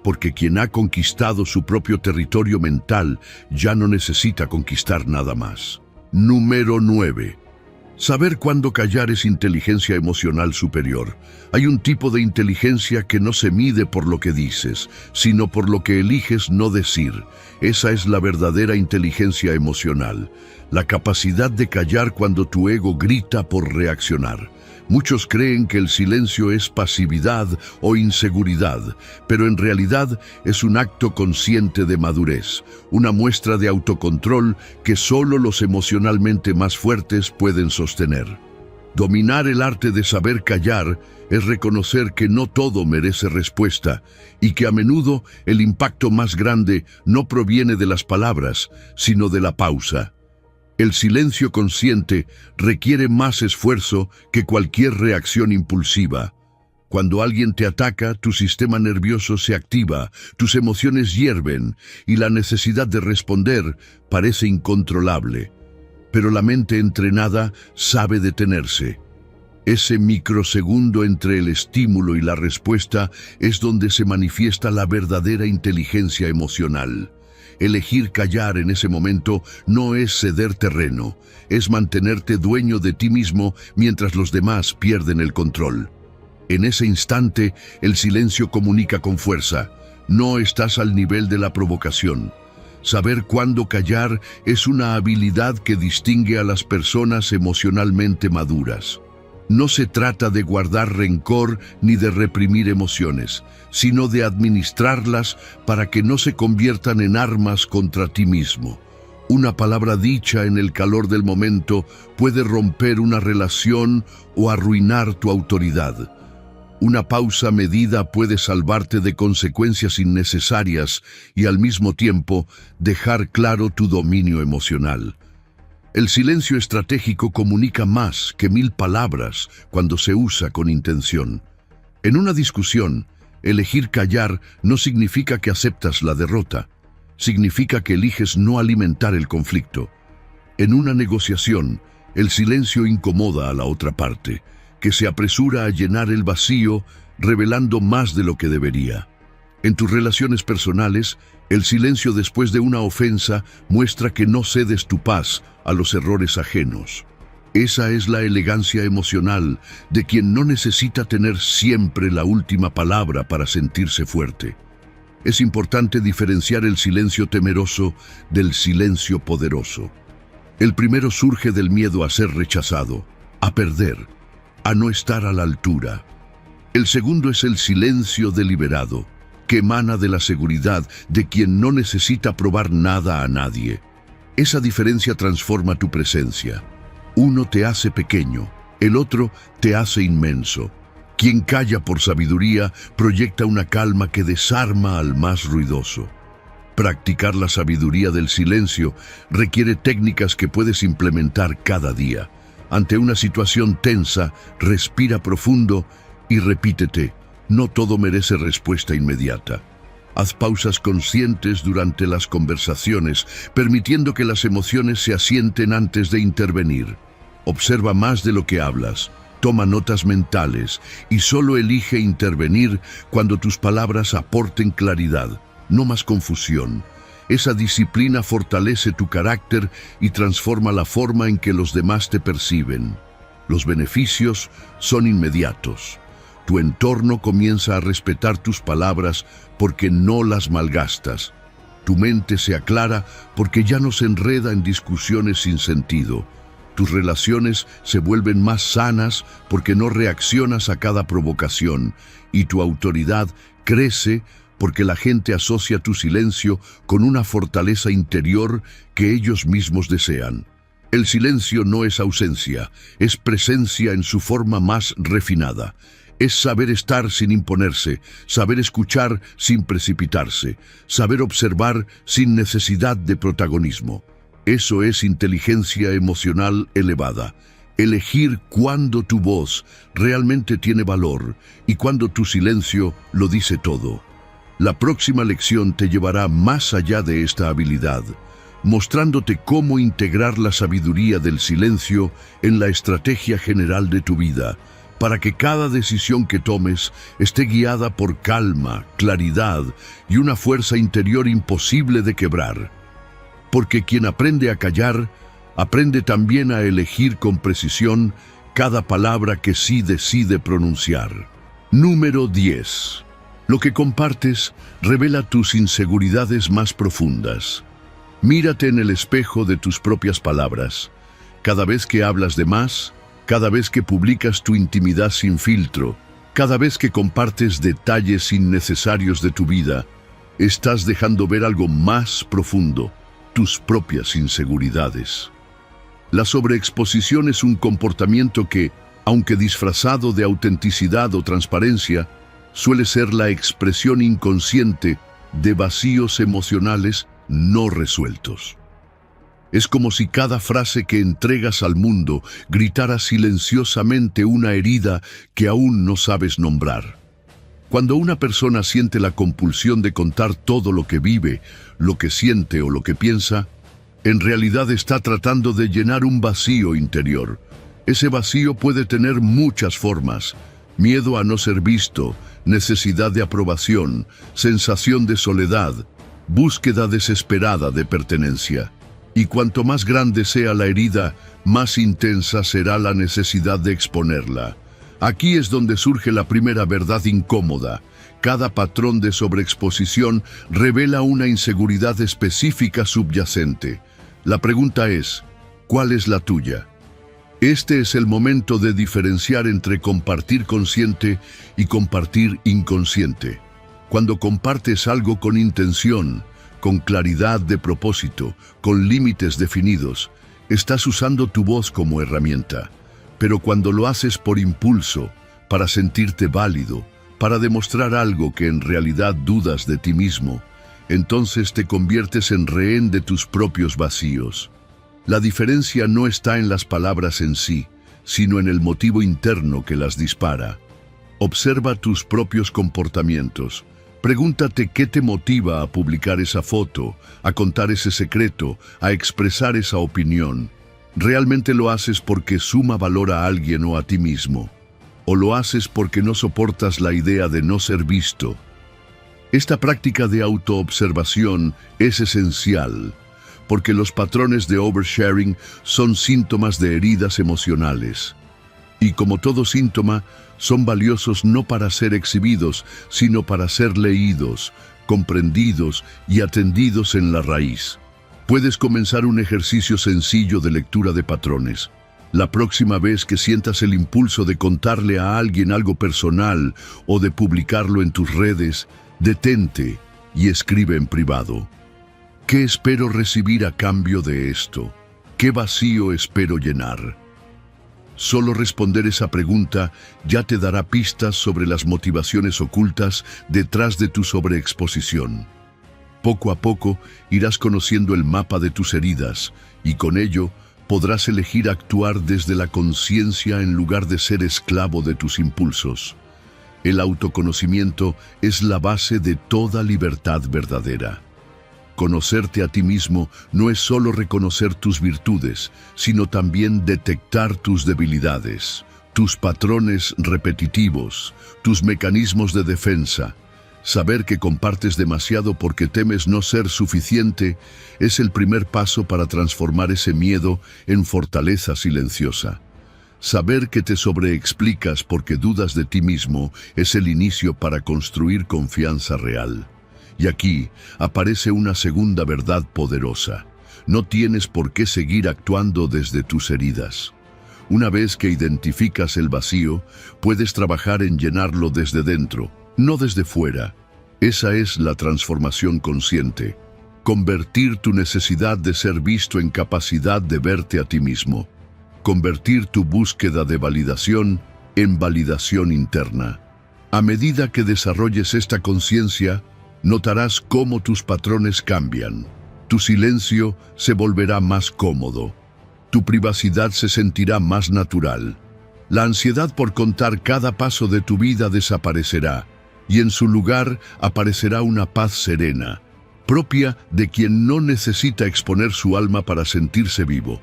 Porque quien ha conquistado su propio territorio mental ya no necesita conquistar nada más. Número 9. Saber cuándo callar es inteligencia emocional superior. Hay un tipo de inteligencia que no se mide por lo que dices, sino por lo que eliges no decir. Esa es la verdadera inteligencia emocional, la capacidad de callar cuando tu ego grita por reaccionar. Muchos creen que el silencio es pasividad o inseguridad, pero en realidad es un acto consciente de madurez, una muestra de autocontrol que solo los emocionalmente más fuertes pueden sostener. Dominar el arte de saber callar es reconocer que no todo merece respuesta y que a menudo el impacto más grande no proviene de las palabras, sino de la pausa. El silencio consciente requiere más esfuerzo que cualquier reacción impulsiva. Cuando alguien te ataca, tu sistema nervioso se activa, tus emociones hierven y la necesidad de responder parece incontrolable. Pero la mente entrenada sabe detenerse. Ese microsegundo entre el estímulo y la respuesta es donde se manifiesta la verdadera inteligencia emocional. Elegir callar en ese momento no es ceder terreno, es mantenerte dueño de ti mismo mientras los demás pierden el control. En ese instante, el silencio comunica con fuerza. No estás al nivel de la provocación. Saber cuándo callar es una habilidad que distingue a las personas emocionalmente maduras. No se trata de guardar rencor ni de reprimir emociones, sino de administrarlas para que no se conviertan en armas contra ti mismo. Una palabra dicha en el calor del momento puede romper una relación o arruinar tu autoridad. Una pausa medida puede salvarte de consecuencias innecesarias y al mismo tiempo dejar claro tu dominio emocional. El silencio estratégico comunica más que 1000 palabras cuando se usa con intención. En una discusión, elegir callar no significa que aceptas la derrota, significa que eliges no alimentar el conflicto. En una negociación, el silencio incomoda a la otra parte, que se apresura a llenar el vacío, revelando más de lo que debería. En tus relaciones personales, el silencio después de una ofensa muestra que no cedes tu paz a los errores ajenos. Esa es la elegancia emocional de quien no necesita tener siempre la última palabra para sentirse fuerte. Es importante diferenciar el silencio temeroso del silencio poderoso. El primero surge del miedo a ser rechazado, a perder, a no estar a la altura. El segundo es el silencio deliberado, que emana de la seguridad de quien no necesita probar nada a nadie. Esa diferencia transforma tu presencia. Uno te hace pequeño, el otro te hace inmenso. Quien calla por sabiduría proyecta una calma que desarma al más ruidoso. Practicar la sabiduría del silencio requiere técnicas que puedes implementar cada día. Ante una situación tensa, respira profundo y repítete: no todo merece respuesta inmediata. Haz pausas conscientes durante las conversaciones, permitiendo que las emociones se asienten antes de intervenir. Observa más de lo que hablas, toma notas mentales y solo elige intervenir cuando tus palabras aporten claridad, no más confusión. Esa disciplina fortalece tu carácter y transforma la forma en que los demás te perciben. Los beneficios son inmediatos. Tu entorno comienza a respetar tus palabras porque no las malgastas. Tu mente se aclara porque ya no se enreda en discusiones sin sentido. Tus relaciones se vuelven más sanas porque no reaccionas a cada provocación, y tu autoridad crece porque la gente asocia tu silencio con una fortaleza interior que ellos mismos desean. El silencio no es ausencia, es presencia en su forma más refinada. Es saber estar sin imponerse, saber escuchar sin precipitarse, saber observar sin necesidad de protagonismo. Eso es inteligencia emocional elevada. Elegir cuándo tu voz realmente tiene valor y cuándo tu silencio lo dice todo. La próxima lección te llevará más allá de esta habilidad, mostrándote cómo integrar la sabiduría del silencio en la estrategia general de tu vida, para que cada decisión que tomes esté guiada por calma, claridad y una fuerza interior imposible de quebrar. Porque quien aprende a callar, aprende también a elegir con precisión cada palabra que sí decide pronunciar. Número 10. Lo que compartes revela tus inseguridades más profundas. Mírate en el espejo de tus propias palabras. Cada vez que hablas de más, cada vez que publicas tu intimidad sin filtro, cada vez que compartes detalles innecesarios de tu vida, estás dejando ver algo más profundo, tus propias inseguridades. La sobreexposición es un comportamiento que, aunque disfrazado de autenticidad o transparencia, suele ser la expresión inconsciente de vacíos emocionales no resueltos. Es como si cada frase que entregas al mundo gritara silenciosamente una herida que aún no sabes nombrar. Cuando una persona siente la compulsión de contar todo lo que vive, lo que siente o lo que piensa, en realidad está tratando de llenar un vacío interior. Ese vacío puede tener muchas formas: miedo a no ser visto, necesidad de aprobación, sensación de soledad, búsqueda desesperada de pertenencia. Y cuanto más grande sea la herida, más intensa será la necesidad de exponerla. Aquí es donde surge la primera verdad incómoda. Cada patrón de sobreexposición revela una inseguridad específica subyacente. La pregunta es, ¿cuál es la tuya? Este es el momento de diferenciar entre compartir consciente y compartir inconsciente. Cuando compartes algo con intención, con claridad de propósito, con límites definidos, estás usando tu voz como herramienta. Pero cuando lo haces por impulso, para sentirte válido, para demostrar algo que en realidad dudas de ti mismo, entonces te conviertes en rehén de tus propios vacíos. La diferencia no está en las palabras en sí, sino en el motivo interno que las dispara. Observa tus propios comportamientos. Pregúntate qué te motiva a publicar esa foto, a contar ese secreto, a expresar esa opinión. ¿Realmente lo haces porque suma valor a alguien o a ti mismo? ¿O lo haces porque no soportas la idea de no ser visto? Esta práctica de autoobservación es esencial, porque los patrones de oversharing son síntomas de heridas emocionales. Y como todo síntoma, son valiosos no para ser exhibidos, sino para ser leídos, comprendidos y atendidos en la raíz. Puedes comenzar un ejercicio sencillo de lectura de patrones. La próxima vez que sientas el impulso de contarle a alguien algo personal o de publicarlo en tus redes, detente y escribe en privado. ¿Qué espero recibir a cambio de esto? ¿Qué vacío espero llenar? Solo responder esa pregunta ya te dará pistas sobre las motivaciones ocultas detrás de tu sobreexposición. Poco a poco irás conociendo el mapa de tus heridas y con ello podrás elegir actuar desde la conciencia en lugar de ser esclavo de tus impulsos. El autoconocimiento es la base de toda libertad verdadera. Conocerte a ti mismo no es solo reconocer tus virtudes, sino también detectar tus debilidades, tus patrones repetitivos, tus mecanismos de defensa. Saber que compartes demasiado porque temes no ser suficiente es el primer paso para transformar ese miedo en fortaleza silenciosa. Saber que te sobreexplicas porque dudas de ti mismo es el inicio para construir confianza real. Y aquí aparece una segunda verdad poderosa. No tienes por qué seguir actuando desde tus heridas. Una vez que identificas el vacío, puedes trabajar en llenarlo desde dentro, no desde fuera. Esa es la transformación consciente. Convertir tu necesidad de ser visto en capacidad de verte a ti mismo. Convertir tu búsqueda de validación en validación interna. A medida que desarrolles esta conciencia, notarás cómo tus patrones cambian. Tu silencio se volverá más cómodo. Tu privacidad se sentirá más natural. La ansiedad por contar cada paso de tu vida desaparecerá, y en su lugar aparecerá una paz serena, propia de quien no necesita exponer su alma para sentirse vivo.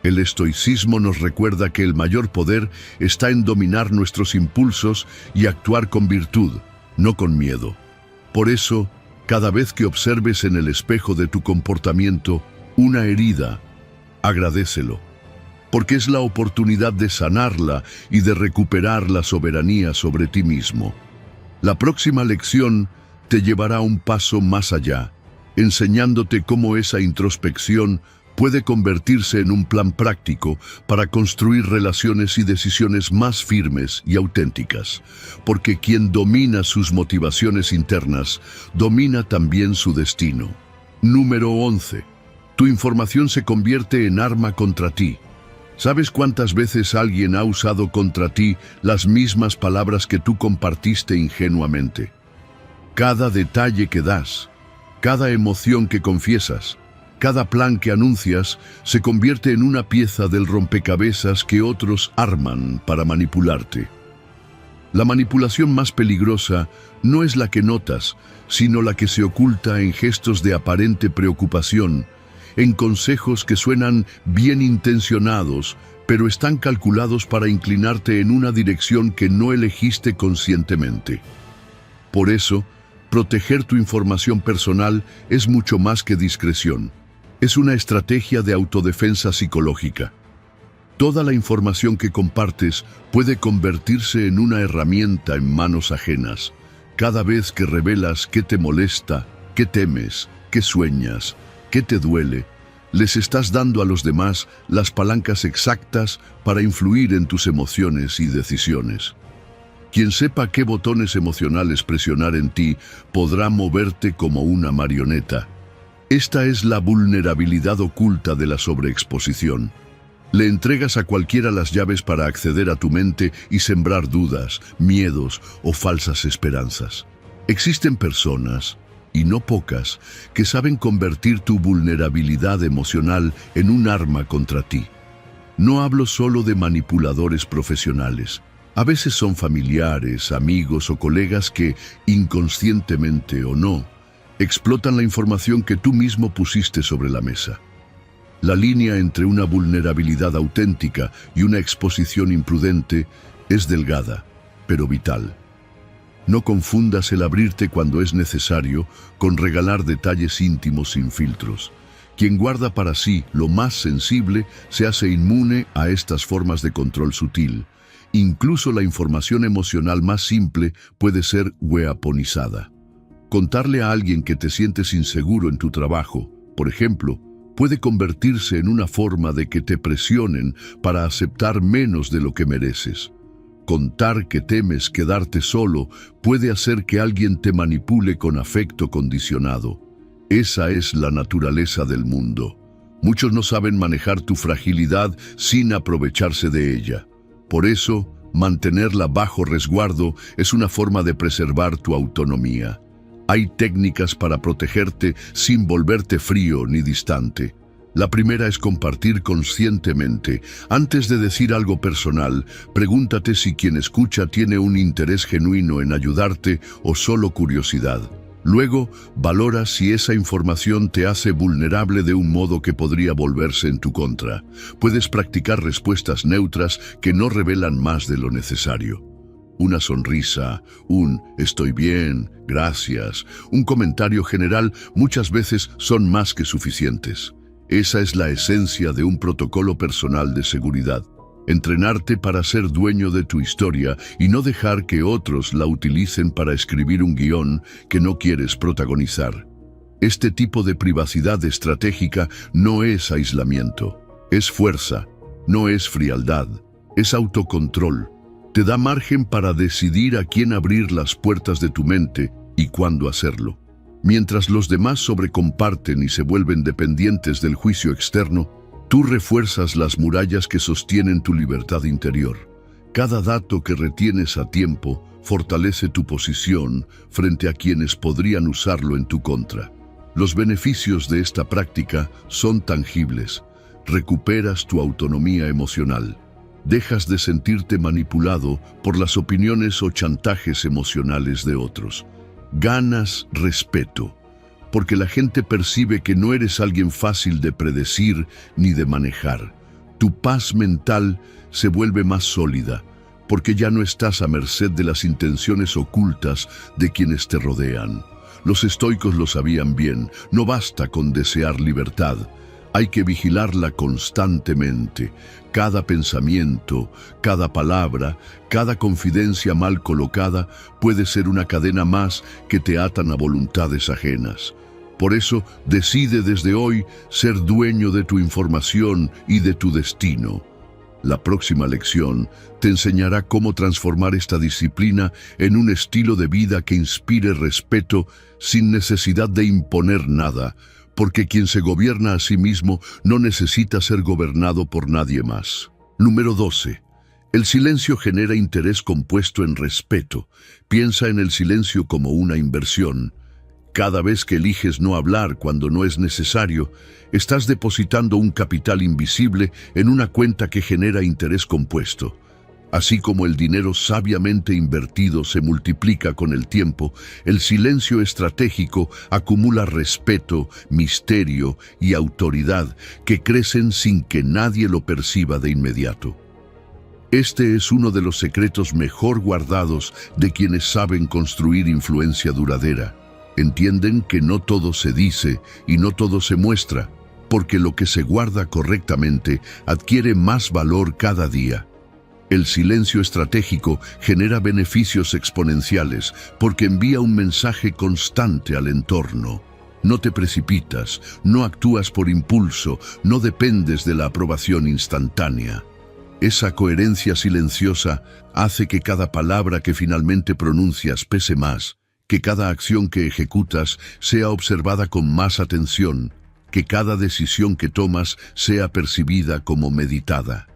El estoicismo nos recuerda que el mayor poder está en dominar nuestros impulsos y actuar con virtud, no con miedo. Por eso, cada vez que observes en el espejo de tu comportamiento una herida, agradécelo, porque es la oportunidad de sanarla y de recuperar la soberanía sobre ti mismo. La próxima lección te llevará un paso más allá, enseñándote cómo esa introspección puede convertirse en un plan práctico para construir relaciones y decisiones más firmes y auténticas, porque quien domina sus motivaciones internas, domina también su destino. Número 11. Tu información se convierte en arma contra ti. ¿Sabes cuántas veces alguien ha usado contra ti las mismas palabras que tú compartiste ingenuamente? Cada detalle que das, cada emoción que confiesas, Cada plan que anuncias se convierte en una pieza del rompecabezas que otros arman para manipularte. La manipulación más peligrosa no es la que notas, sino la que se oculta en gestos de aparente preocupación, en consejos que suenan bien intencionados, pero están calculados para inclinarte en una dirección que no elegiste conscientemente. Por eso, proteger tu información personal es mucho más que discreción. Es una estrategia de autodefensa psicológica. Toda la información que compartes puede convertirse en una herramienta en manos ajenas. Cada vez que revelas qué te molesta, qué temes, qué sueñas, qué te duele, les estás dando a los demás las palancas exactas para influir en tus emociones y decisiones. Quien sepa qué botones emocionales presionar en ti podrá moverte como una marioneta. Esta es la vulnerabilidad oculta de la sobreexposición. Le entregas a cualquiera las llaves para acceder a tu mente y sembrar dudas, miedos o falsas esperanzas. Existen personas, y no pocas, que saben convertir tu vulnerabilidad emocional en un arma contra ti. No hablo solo de manipuladores profesionales. A veces son familiares, amigos o colegas que, inconscientemente o no, explotan la información que tú mismo pusiste sobre la mesa. La línea entre una vulnerabilidad auténtica y una exposición imprudente es delgada, pero vital. No confundas el abrirte cuando es necesario con regalar detalles íntimos sin filtros. Quien guarda para sí lo más sensible se hace inmune a estas formas de control sutil. Incluso la información emocional más simple puede ser weaponizada. Contarle a alguien que te sientes inseguro en tu trabajo, por ejemplo, puede convertirse en una forma de que te presionen para aceptar menos de lo que mereces. Contar que temes quedarte solo puede hacer que alguien te manipule con afecto condicionado. Esa es la naturaleza del mundo. Muchos no saben manejar tu fragilidad sin aprovecharse de ella. Por eso, mantenerla bajo resguardo es una forma de preservar tu autonomía. Hay técnicas para protegerte sin volverte frío ni distante. La primera es compartir conscientemente. Antes de decir algo personal, pregúntate si quien escucha tiene un interés genuino en ayudarte o solo curiosidad. Luego, valora si esa información te hace vulnerable de un modo que podría volverse en tu contra. Puedes practicar respuestas neutras que no revelan más de lo necesario. Una sonrisa, un «estoy bien, gracias», un comentario general muchas veces son más que suficientes. Esa es la esencia de un protocolo personal de seguridad. Entrenarte para ser dueño de tu historia y no dejar que otros la utilicen para escribir un guión que no quieres protagonizar. Este tipo de privacidad estratégica no es aislamiento, es fuerza, no es frialdad, es autocontrol. Te da margen para decidir a quién abrir las puertas de tu mente y cuándo hacerlo. Mientras los demás sobrecomparten y se vuelven dependientes del juicio externo, tú refuerzas las murallas que sostienen tu libertad interior. Cada dato que retienes a tiempo fortalece tu posición frente a quienes podrían usarlo en tu contra. Los beneficios de esta práctica son tangibles. Recuperas tu autonomía emocional. Dejas de sentirte manipulado por las opiniones o chantajes emocionales de otros. Ganas respeto, porque la gente percibe que no eres alguien fácil de predecir ni de manejar. Tu paz mental se vuelve más sólida, porque ya no estás a merced de las intenciones ocultas de quienes te rodean. Los estoicos lo sabían bien, no basta con desear libertad. Hay que vigilarla constantemente. Cada pensamiento, cada palabra, cada confidencia mal colocada puede ser una cadena más que te atan a voluntades ajenas. Por eso, decide desde hoy ser dueño de tu información y de tu destino. La próxima lección te enseñará cómo transformar esta disciplina en un estilo de vida que inspire respeto sin necesidad de imponer nada, porque quien se gobierna a sí mismo no necesita ser gobernado por nadie más. Número 12. El silencio genera interés compuesto en respeto. Piensa en el silencio como una inversión. Cada vez que eliges no hablar cuando no es necesario, estás depositando un capital invisible en una cuenta que genera interés compuesto. Así como el dinero sabiamente invertido se multiplica con el tiempo, el silencio estratégico acumula respeto, misterio y autoridad que crecen sin que nadie lo perciba de inmediato. Este es uno de los secretos mejor guardados de quienes saben construir influencia duradera. Entienden que no todo se dice y no todo se muestra, porque lo que se guarda correctamente adquiere más valor cada día. El silencio estratégico genera beneficios exponenciales porque envía un mensaje constante al entorno. No te precipitas, no actúas por impulso, no dependes de la aprobación instantánea. Esa coherencia silenciosa hace que cada palabra que finalmente pronuncias pese más, que cada acción que ejecutas sea observada con más atención, que cada decisión que tomas sea percibida como meditada.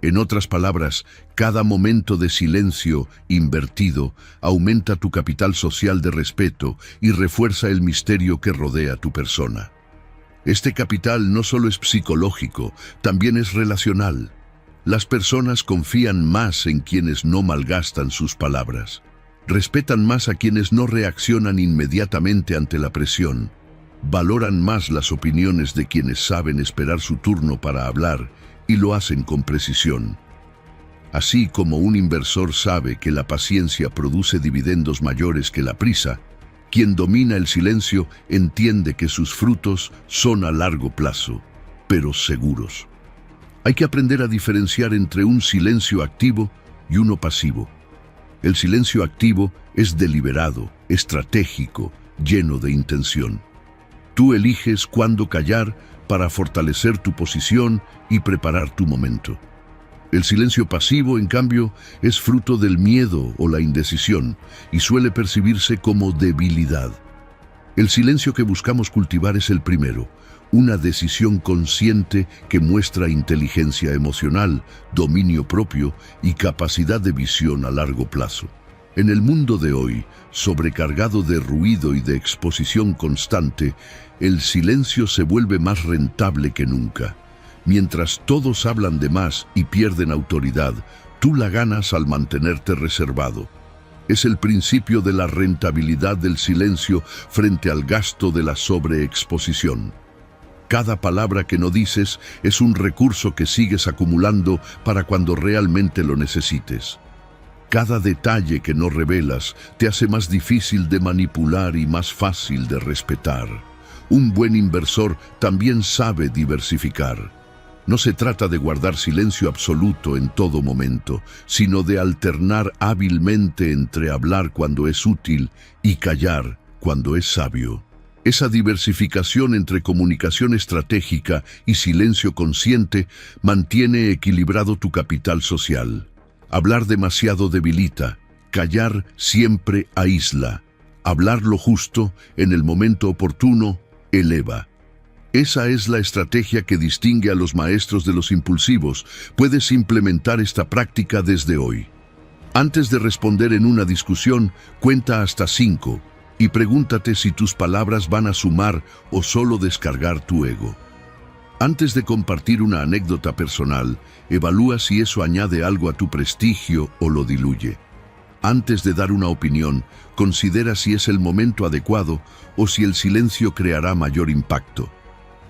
En otras palabras, cada momento de silencio invertido aumenta tu capital social de respeto y refuerza el misterio que rodea tu persona. Este capital no solo es psicológico, también es relacional. Las personas confían más en quienes no malgastan sus palabras. Respetan más a quienes no reaccionan inmediatamente ante la presión. Valoran más las opiniones de quienes saben esperar su turno para hablar y lo hacen con precisión. Así como un inversor sabe que la paciencia produce dividendos mayores que la prisa, quien domina el silencio entiende que sus frutos son a largo plazo, pero seguros. Hay que aprender a diferenciar entre un silencio activo y uno pasivo. El silencio activo es deliberado, estratégico, lleno de intención. Tú eliges cuándo callar para fortalecer tu posición y preparar tu momento. El silencio pasivo, en cambio, es fruto del miedo o la indecisión y suele percibirse como debilidad. El silencio que buscamos cultivar es el primero, una decisión consciente que muestra inteligencia emocional, dominio propio y capacidad de visión a largo plazo. En el mundo de hoy, sobrecargado de ruido y de exposición constante, el silencio se vuelve más rentable que nunca. Mientras todos hablan de más y pierden autoridad, tú la ganas al mantenerte reservado. Es el principio de la rentabilidad del silencio frente al gasto de la sobreexposición. Cada palabra que no dices es un recurso que sigues acumulando para cuando realmente lo necesites. Cada detalle que no revelas te hace más difícil de manipular y más fácil de respetar. Un buen inversor también sabe diversificar. No se trata de guardar silencio absoluto en todo momento, sino de alternar hábilmente entre hablar cuando es útil y callar cuando es sabio. Esa diversificación entre comunicación estratégica y silencio consciente mantiene equilibrado tu capital social. Hablar demasiado debilita, callar siempre aísla. Hablar lo justo en el momento oportuno eleva. Esa es la estrategia que distingue a los maestros de los impulsivos. Puedes implementar esta práctica desde hoy. Antes de responder en una discusión, cuenta hasta 5 y pregúntate si tus palabras van a sumar o solo descargar tu ego. Antes de compartir una anécdota personal, evalúa si eso añade algo a tu prestigio o lo diluye. Antes de dar una opinión, considera si es el momento adecuado o si el silencio creará mayor impacto.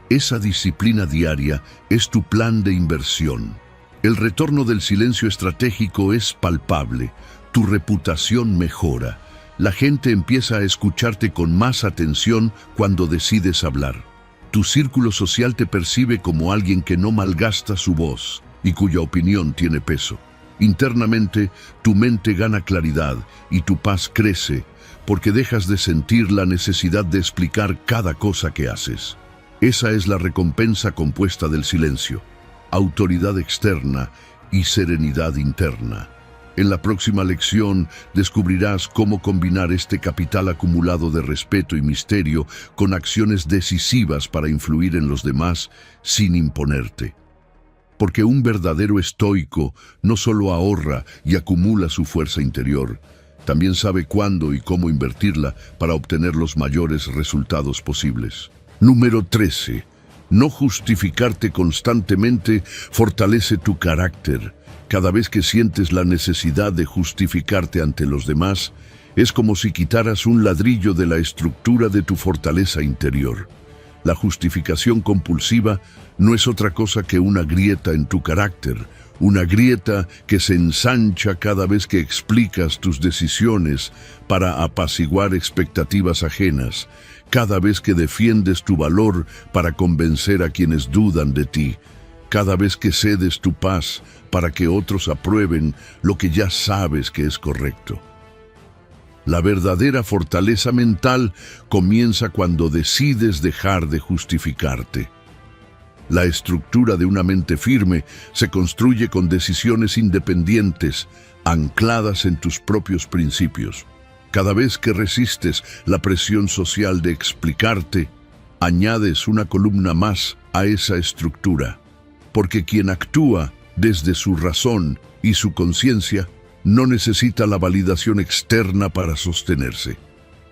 Esa disciplina diaria es tu plan de inversión. El retorno del silencio estratégico es palpable, tu reputación mejora. La gente empieza a escucharte con más atención cuando decides hablar. Tu círculo social te percibe como alguien que no malgasta su voz y cuya opinión tiene peso. Internamente, tu mente gana claridad y tu paz crece porque dejas de sentir la necesidad de explicar cada cosa que haces. Esa es la recompensa compuesta del silencio, autoridad externa y serenidad interna. En la próxima lección descubrirás cómo combinar este capital acumulado de respeto y misterio con acciones decisivas para influir en los demás sin imponerte. Porque un verdadero estoico no solo ahorra y acumula su fuerza interior, También sabe cuándo y cómo invertirla para obtener los mayores resultados posibles. Número 13. No justificarte constantemente fortalece tu carácter. Cada vez que sientes la necesidad de justificarte ante los demás, es como si quitaras un ladrillo de la estructura de tu fortaleza interior. La justificación compulsiva no es otra cosa que una grieta en tu carácter, una grieta que se ensancha cada vez que explicas tus decisiones para apaciguar expectativas ajenas, cada vez que defiendes tu valor para convencer a quienes dudan de ti, cada vez que cedes tu paz para que otros aprueben lo que ya sabes que es correcto. La verdadera fortaleza mental comienza cuando decides dejar de justificarte. La estructura de una mente firme se construye con decisiones independientes, ancladas en tus propios principios. Cada vez que resistes la presión social de explicarte, añades una columna más a esa estructura, porque quien actúa desde su razón y su conciencia no necesita la validación externa para sostenerse.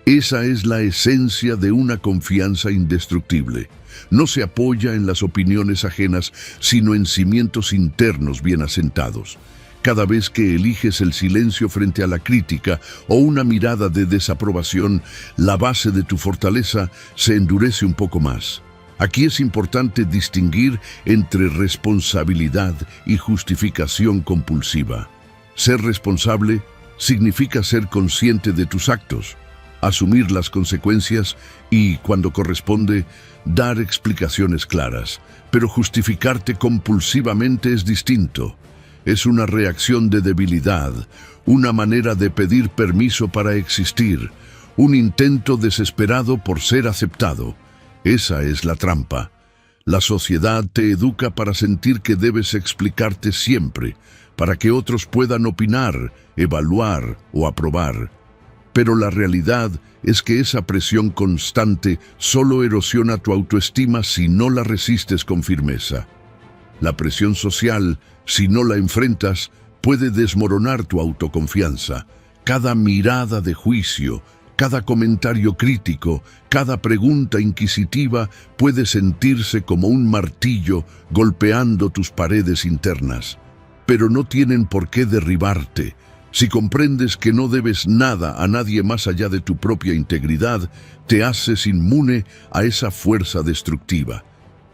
Esa es la esencia de una confianza indestructible. No se apoya en las opiniones ajenas, sino en cimientos internos bien asentados. Cada vez que eliges el silencio frente a la crítica o una mirada de desaprobación, la base de tu fortaleza se endurece un poco más. Aquí es importante distinguir entre responsabilidad y justificación compulsiva. Ser responsable significa ser consciente de tus actos, asumir las consecuencias y, cuando corresponde, dar explicaciones claras. Pero justificarte compulsivamente es distinto. Es una reacción de debilidad, una manera de pedir permiso para existir, un intento desesperado por ser aceptado. Esa es la trampa. La sociedad te educa para sentir que debes explicarte siempre, para que otros puedan opinar, evaluar o aprobar. Pero la realidad es que esa presión constante solo erosiona tu autoestima si no la resistes con firmeza. La presión social, si no la enfrentas, puede desmoronar tu autoconfianza. Cada mirada de juicio, cada comentario crítico, cada pregunta inquisitiva puede sentirse como un martillo golpeando tus paredes internas. Pero no tienen por qué derribarte. Si comprendes que no debes nada a nadie más allá de tu propia integridad, te haces inmune a esa fuerza destructiva.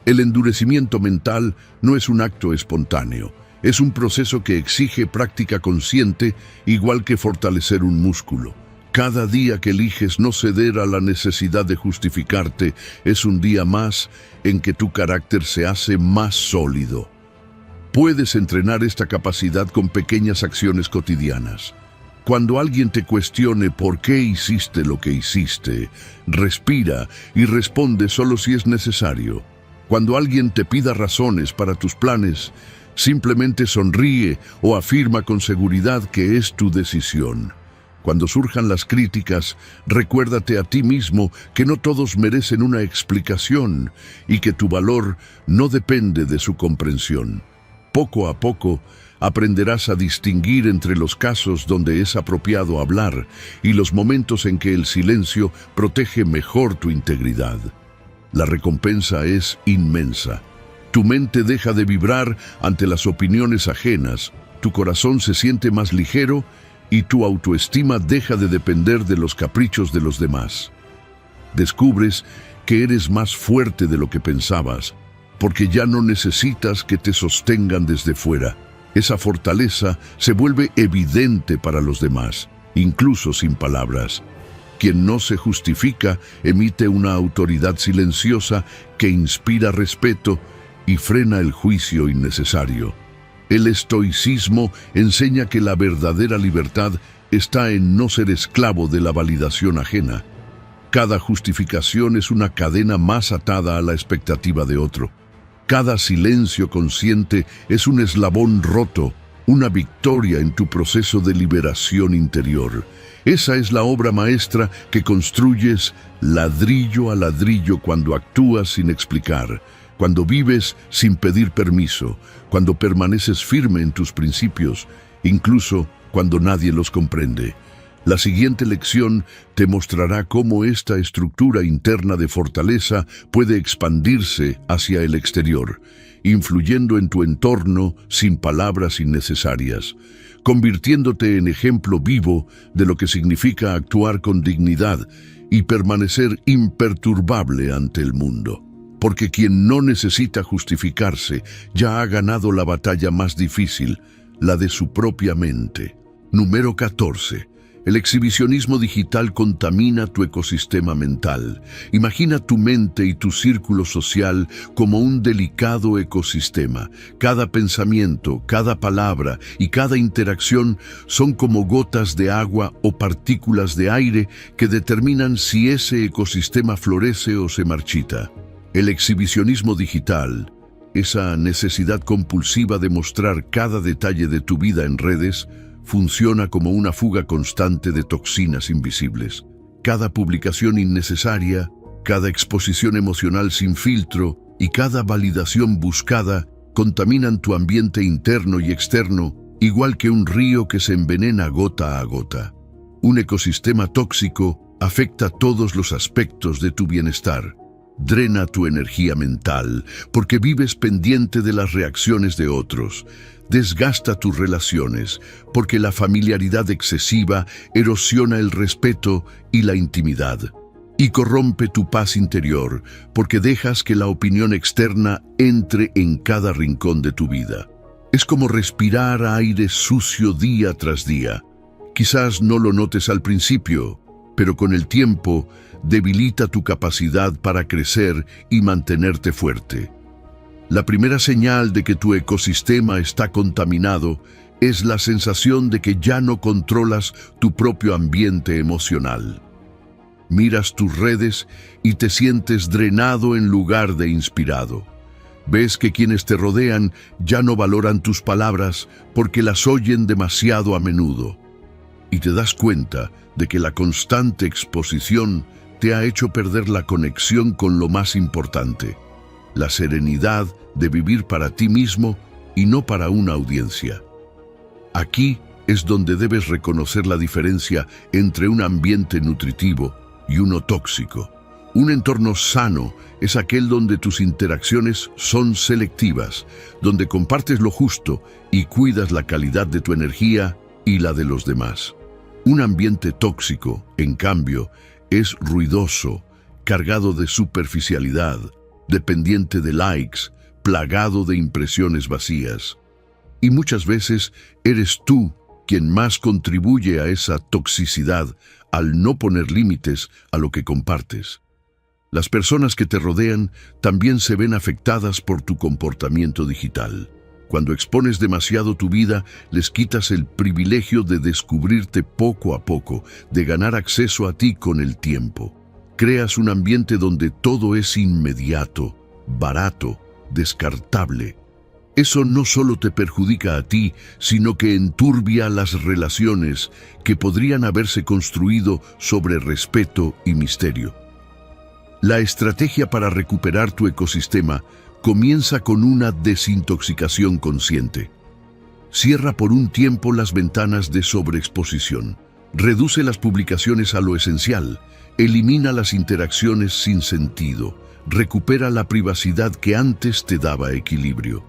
El endurecimiento mental no es un acto espontáneo, es un proceso que exige práctica consciente, igual que fortalecer un músculo. Cada día que eliges no ceder a la necesidad de justificarte es un día más en que tu carácter se hace más sólido. Puedes entrenar esta capacidad con pequeñas acciones cotidianas. Cuando alguien te cuestione por qué hiciste lo que hiciste, respira y responde solo si es necesario. Cuando alguien te pida razones para tus planes, simplemente sonríe o afirma con seguridad que es tu decisión. Cuando surjan las críticas, recuérdate a ti mismo que no todos merecen una explicación y que tu valor no depende de su comprensión. Poco a poco, aprenderás a distinguir entre los casos donde es apropiado hablar y los momentos en que el silencio protege mejor tu integridad. La recompensa es inmensa. Tu mente deja de vibrar ante las opiniones ajenas, tu corazón se siente más ligero y tu autoestima deja de depender de los caprichos de los demás. Descubres que eres más fuerte de lo que pensabas, porque ya no necesitas que te sostengan desde fuera. Esa fortaleza se vuelve evidente para los demás, incluso sin palabras. Quien no se justifica emite una autoridad silenciosa que inspira respeto y frena el juicio innecesario. El estoicismo enseña que la verdadera libertad está en no ser esclavo de la validación ajena. Cada justificación es una cadena más atada a la expectativa de otro. Cada silencio consciente es un eslabón roto, una victoria en tu proceso de liberación interior. Esa es la obra maestra que construyes ladrillo a ladrillo cuando actúas sin explicar, cuando vives sin pedir permiso, cuando permaneces firme en tus principios, incluso cuando nadie los comprende. La siguiente lección te mostrará cómo esta estructura interna de fortaleza puede expandirse hacia el exterior, influyendo en tu entorno sin palabras innecesarias, convirtiéndote en ejemplo vivo de lo que significa actuar con dignidad y permanecer imperturbable ante el mundo. Porque quien no necesita justificarse ya ha ganado la batalla más difícil, la de su propia mente. Número 14. El exhibicionismo digital contamina tu ecosistema mental. Imagina tu mente y tu círculo social como un delicado ecosistema. Cada pensamiento, cada palabra y cada interacción son como gotas de agua o partículas de aire que determinan si ese ecosistema florece o se marchita. El exhibicionismo digital, esa necesidad compulsiva de mostrar cada detalle de tu vida en redes, funciona como una fuga constante de toxinas invisibles. Cada publicación innecesaria, cada exposición emocional sin filtro y cada validación buscada contaminan tu ambiente interno y externo, igual que un río que se envenena gota a gota. Un ecosistema tóxico afecta todos los aspectos de tu bienestar. Drena tu energía mental porque vives pendiente de las reacciones de otros. Desgasta tus relaciones porque la familiaridad excesiva erosiona el respeto y la intimidad. Y corrompe tu paz interior porque dejas que la opinión externa entre en cada rincón de tu vida. Es como respirar aire sucio día tras día. Quizás no lo notes al principio, pero con el tiempo debilita tu capacidad para crecer y mantenerte fuerte. La primera señal de que tu ecosistema está contaminado es la sensación de que ya no controlas tu propio ambiente emocional. Miras tus redes y te sientes drenado en lugar de inspirado. Ves que quienes te rodean ya no valoran tus palabras porque las oyen demasiado a menudo. Y te das cuenta de que la constante exposición te ha hecho perder la conexión con lo más importante, la serenidad de vivir para ti mismo y no para una audiencia. Aquí es donde debes reconocer la diferencia entre un ambiente nutritivo y uno tóxico. Un entorno sano es aquel donde tus interacciones son selectivas, donde compartes lo justo y cuidas la calidad de tu energía y la de los demás. Un ambiente tóxico, en cambio, es ruidoso, cargado de superficialidad, dependiente de likes, plagado de impresiones vacías. Y muchas veces eres tú quien más contribuye a esa toxicidad al no poner límites a lo que compartes. Las personas que te rodean también se ven afectadas por tu comportamiento digital. Cuando expones demasiado tu vida, les quitas el privilegio de descubrirte poco a poco, de ganar acceso a ti con el tiempo. Creas un ambiente donde todo es inmediato, barato, descartable. Eso no solo te perjudica a ti, sino que enturbia las relaciones que podrían haberse construido sobre respeto y misterio. La estrategia para recuperar tu ecosistema comienza con una desintoxicación consciente. Cierra por un tiempo las ventanas de sobreexposición. Reduce las publicaciones a lo esencial. Elimina las interacciones sin sentido. Recupera la privacidad que antes te daba equilibrio.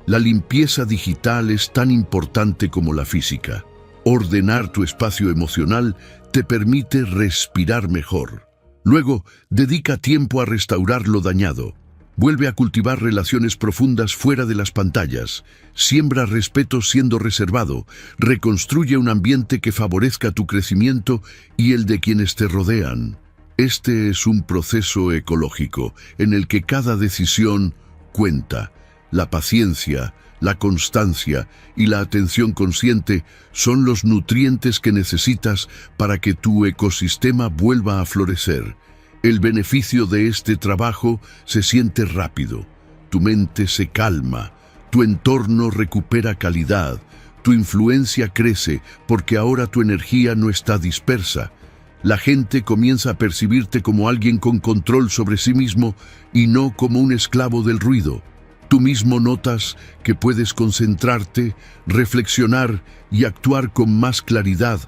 La limpieza digital es tan importante como la física. Ordenar tu espacio emocional te permite respirar mejor. Luego, dedica tiempo a restaurar lo dañado. Vuelve a cultivar relaciones profundas fuera de las pantallas. Siembra respeto siendo reservado. Reconstruye un ambiente que favorezca tu crecimiento y el de quienes te rodean. Este es un proceso ecológico en el que cada decisión cuenta. La paciencia, la constancia y la atención consciente son los nutrientes que necesitas para que tu ecosistema vuelva a florecer. El beneficio de este trabajo se siente rápido. Tu mente se calma, tu entorno recupera calidad, tu influencia crece porque ahora tu energía no está dispersa. La gente comienza a percibirte como alguien con control sobre sí mismo y no como un esclavo del ruido. Tú mismo notas que puedes concentrarte, reflexionar y actuar con más claridad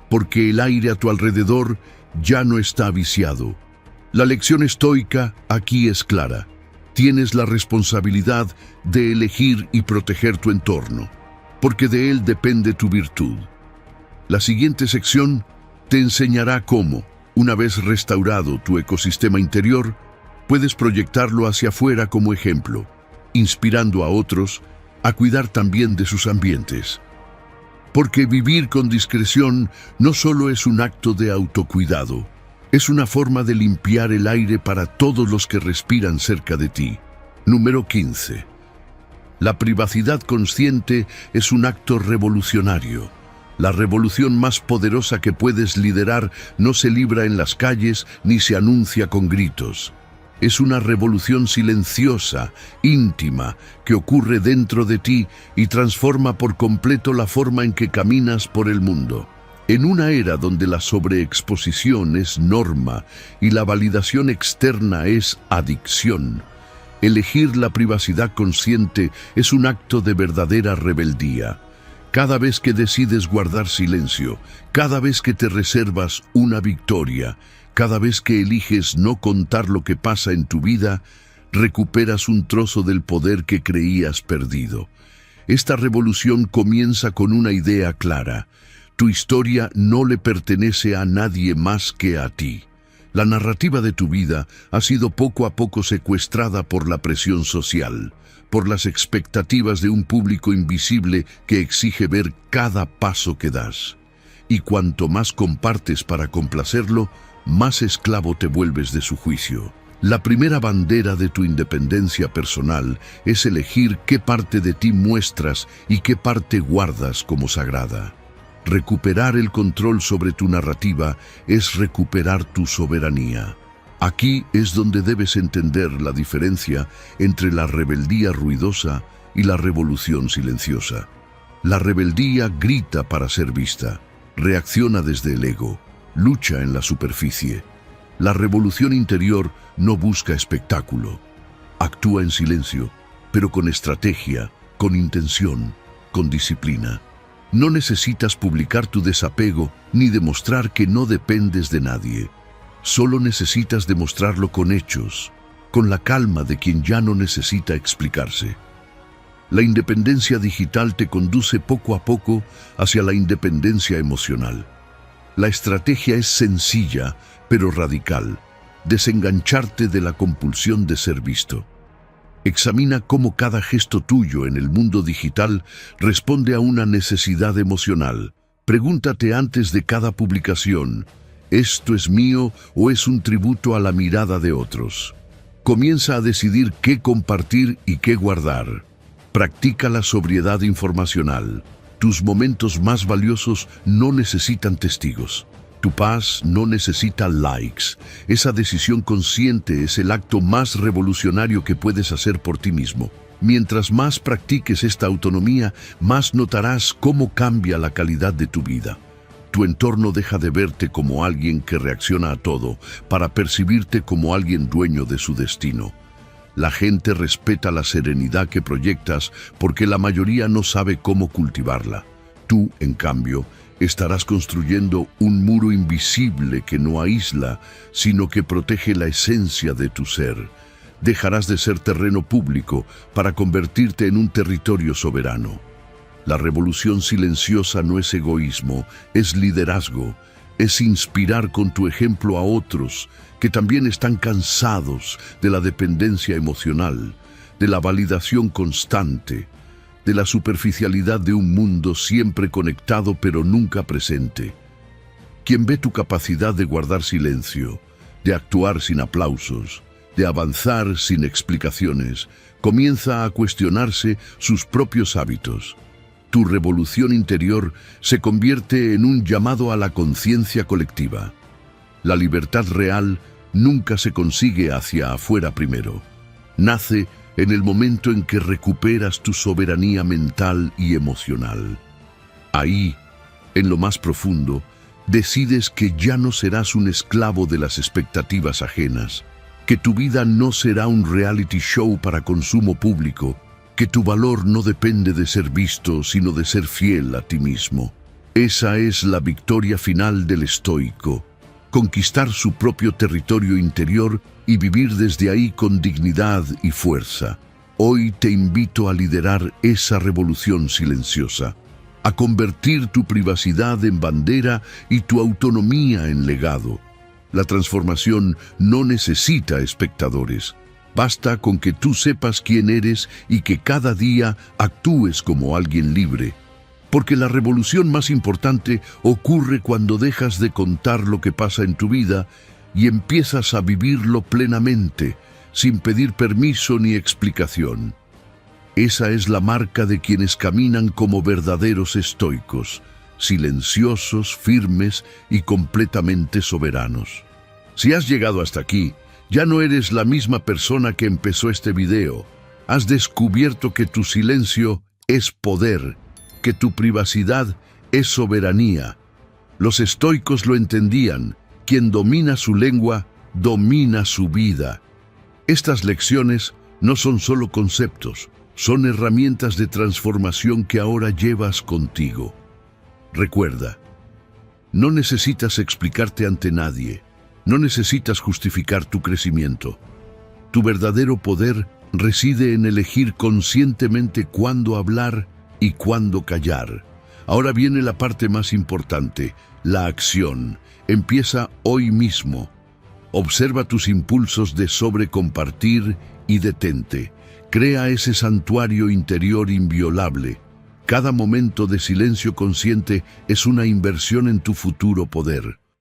porque el aire a tu alrededor ya no está viciado. La lección estoica aquí es clara. Tienes la responsabilidad de elegir y proteger tu entorno, porque de él depende tu virtud. La siguiente sección te enseñará cómo, una vez restaurado tu ecosistema interior, puedes proyectarlo hacia afuera como ejemplo, inspirando a otros a cuidar también de sus ambientes. Porque vivir con discreción no solo es un acto de autocuidado, es una forma de limpiar el aire para todos los que respiran cerca de ti. Número 15. La privacidad consciente es un acto revolucionario. La revolución más poderosa que puedes liderar no se libra en las calles ni se anuncia con gritos. Es una revolución silenciosa, íntima, que ocurre dentro de ti y transforma por completo la forma en que caminas por el mundo. En una era donde la sobreexposición es norma y la validación externa es adicción, elegir la privacidad consciente es un acto de verdadera rebeldía. Cada vez que decides guardar silencio, cada vez que te reservas una victoria, cada vez que eliges no contar lo que pasa en tu vida, recuperas un trozo del poder que creías perdido. Esta revolución comienza con una idea clara. Tu historia no le pertenece a nadie más que a ti. La narrativa de tu vida ha sido poco a poco secuestrada por la presión social, por las expectativas de un público invisible que exige ver cada paso que das. Y cuanto más compartes para complacerlo, más esclavo te vuelves de su juicio. La primera bandera de tu independencia personal es elegir qué parte de ti muestras y qué parte guardas como sagrada. Recuperar el control sobre tu narrativa es recuperar tu soberanía. Aquí es donde debes entender la diferencia entre la rebeldía ruidosa y la revolución silenciosa. La rebeldía grita para ser vista, reacciona desde el ego, lucha en la superficie. La revolución interior no busca espectáculo. Actúa en silencio, pero con estrategia, con intención, con disciplina. No necesitas publicar tu desapego ni demostrar que no dependes de nadie. Solo necesitas demostrarlo con hechos, con la calma de quien ya no necesita explicarse. La independencia digital te conduce poco a poco hacia la independencia emocional. La estrategia es sencilla, pero radical. Desengancharte de la compulsión de ser visto. Examina cómo cada gesto tuyo en el mundo digital responde a una necesidad emocional. Pregúntate antes de cada publicación, ¿esto es mío o es un tributo a la mirada de otros? Comienza a decidir qué compartir y qué guardar. Practica la sobriedad informacional. Tus momentos más valiosos no necesitan testigos. Tu paz no necesita likes. Esa decisión consciente es el acto más revolucionario que puedes hacer por ti mismo. Mientras más practiques esta autonomía, más notarás cómo cambia la calidad de tu vida. Tu entorno deja de verte como alguien que reacciona a todo, para percibirte como alguien dueño de su destino. La gente respeta la serenidad que proyectas porque la mayoría no sabe cómo cultivarla. Tú, en cambio, estarás construyendo un muro invisible que no aísla, sino que protege la esencia de tu ser. Dejarás de ser terreno público para convertirte en un territorio soberano. La revolución silenciosa no es egoísmo, es liderazgo, es inspirar con tu ejemplo a otros que también están cansados de la dependencia emocional, de la validación constante, de la superficialidad de un mundo siempre conectado pero nunca presente. Quien ve tu capacidad de guardar silencio, de actuar sin aplausos, de avanzar sin explicaciones, comienza a cuestionarse sus propios hábitos. Tu revolución interior se convierte en un llamado a la conciencia colectiva. La libertad real nunca se consigue hacia afuera primero. Nace en el momento en que recuperas tu soberanía mental y emocional. Ahí, en lo más profundo, decides que ya no serás un esclavo de las expectativas ajenas, que tu vida no será un reality show para consumo público, que tu valor no depende de ser visto, sino de ser fiel a ti mismo. Esa es la victoria final del estoico, conquistar su propio territorio interior y vivir desde ahí con dignidad y fuerza. Hoy te invito a liderar esa revolución silenciosa, a convertir tu privacidad en bandera y tu autonomía en legado. La transformación no necesita espectadores. Basta con que tú sepas quién eres y que cada día actúes como alguien libre. Porque la revolución más importante ocurre cuando dejas de contar lo que pasa en tu vida y empiezas a vivirlo plenamente, sin pedir permiso ni explicación. Esa es la marca de quienes caminan como verdaderos estoicos, silenciosos, firmes y completamente soberanos. Si has llegado hasta aquí, ya no eres la misma persona que empezó este video. Has descubierto que tu silencio es poder, que tu privacidad es soberanía. Los estoicos lo entendían. Quien domina su lengua, domina su vida. Estas lecciones no son solo conceptos, son herramientas de transformación que ahora llevas contigo. Recuerda, no necesitas explicarte ante nadie, no necesitas justificar tu crecimiento. Tu verdadero poder reside en elegir conscientemente cuándo hablar y cuándo callar. Ahora viene la parte más importante, la acción. Empieza hoy mismo. Observa tus impulsos de sobrecompartir y detente. Crea ese santuario interior inviolable. Cada momento de silencio consciente es una inversión en tu futuro poder.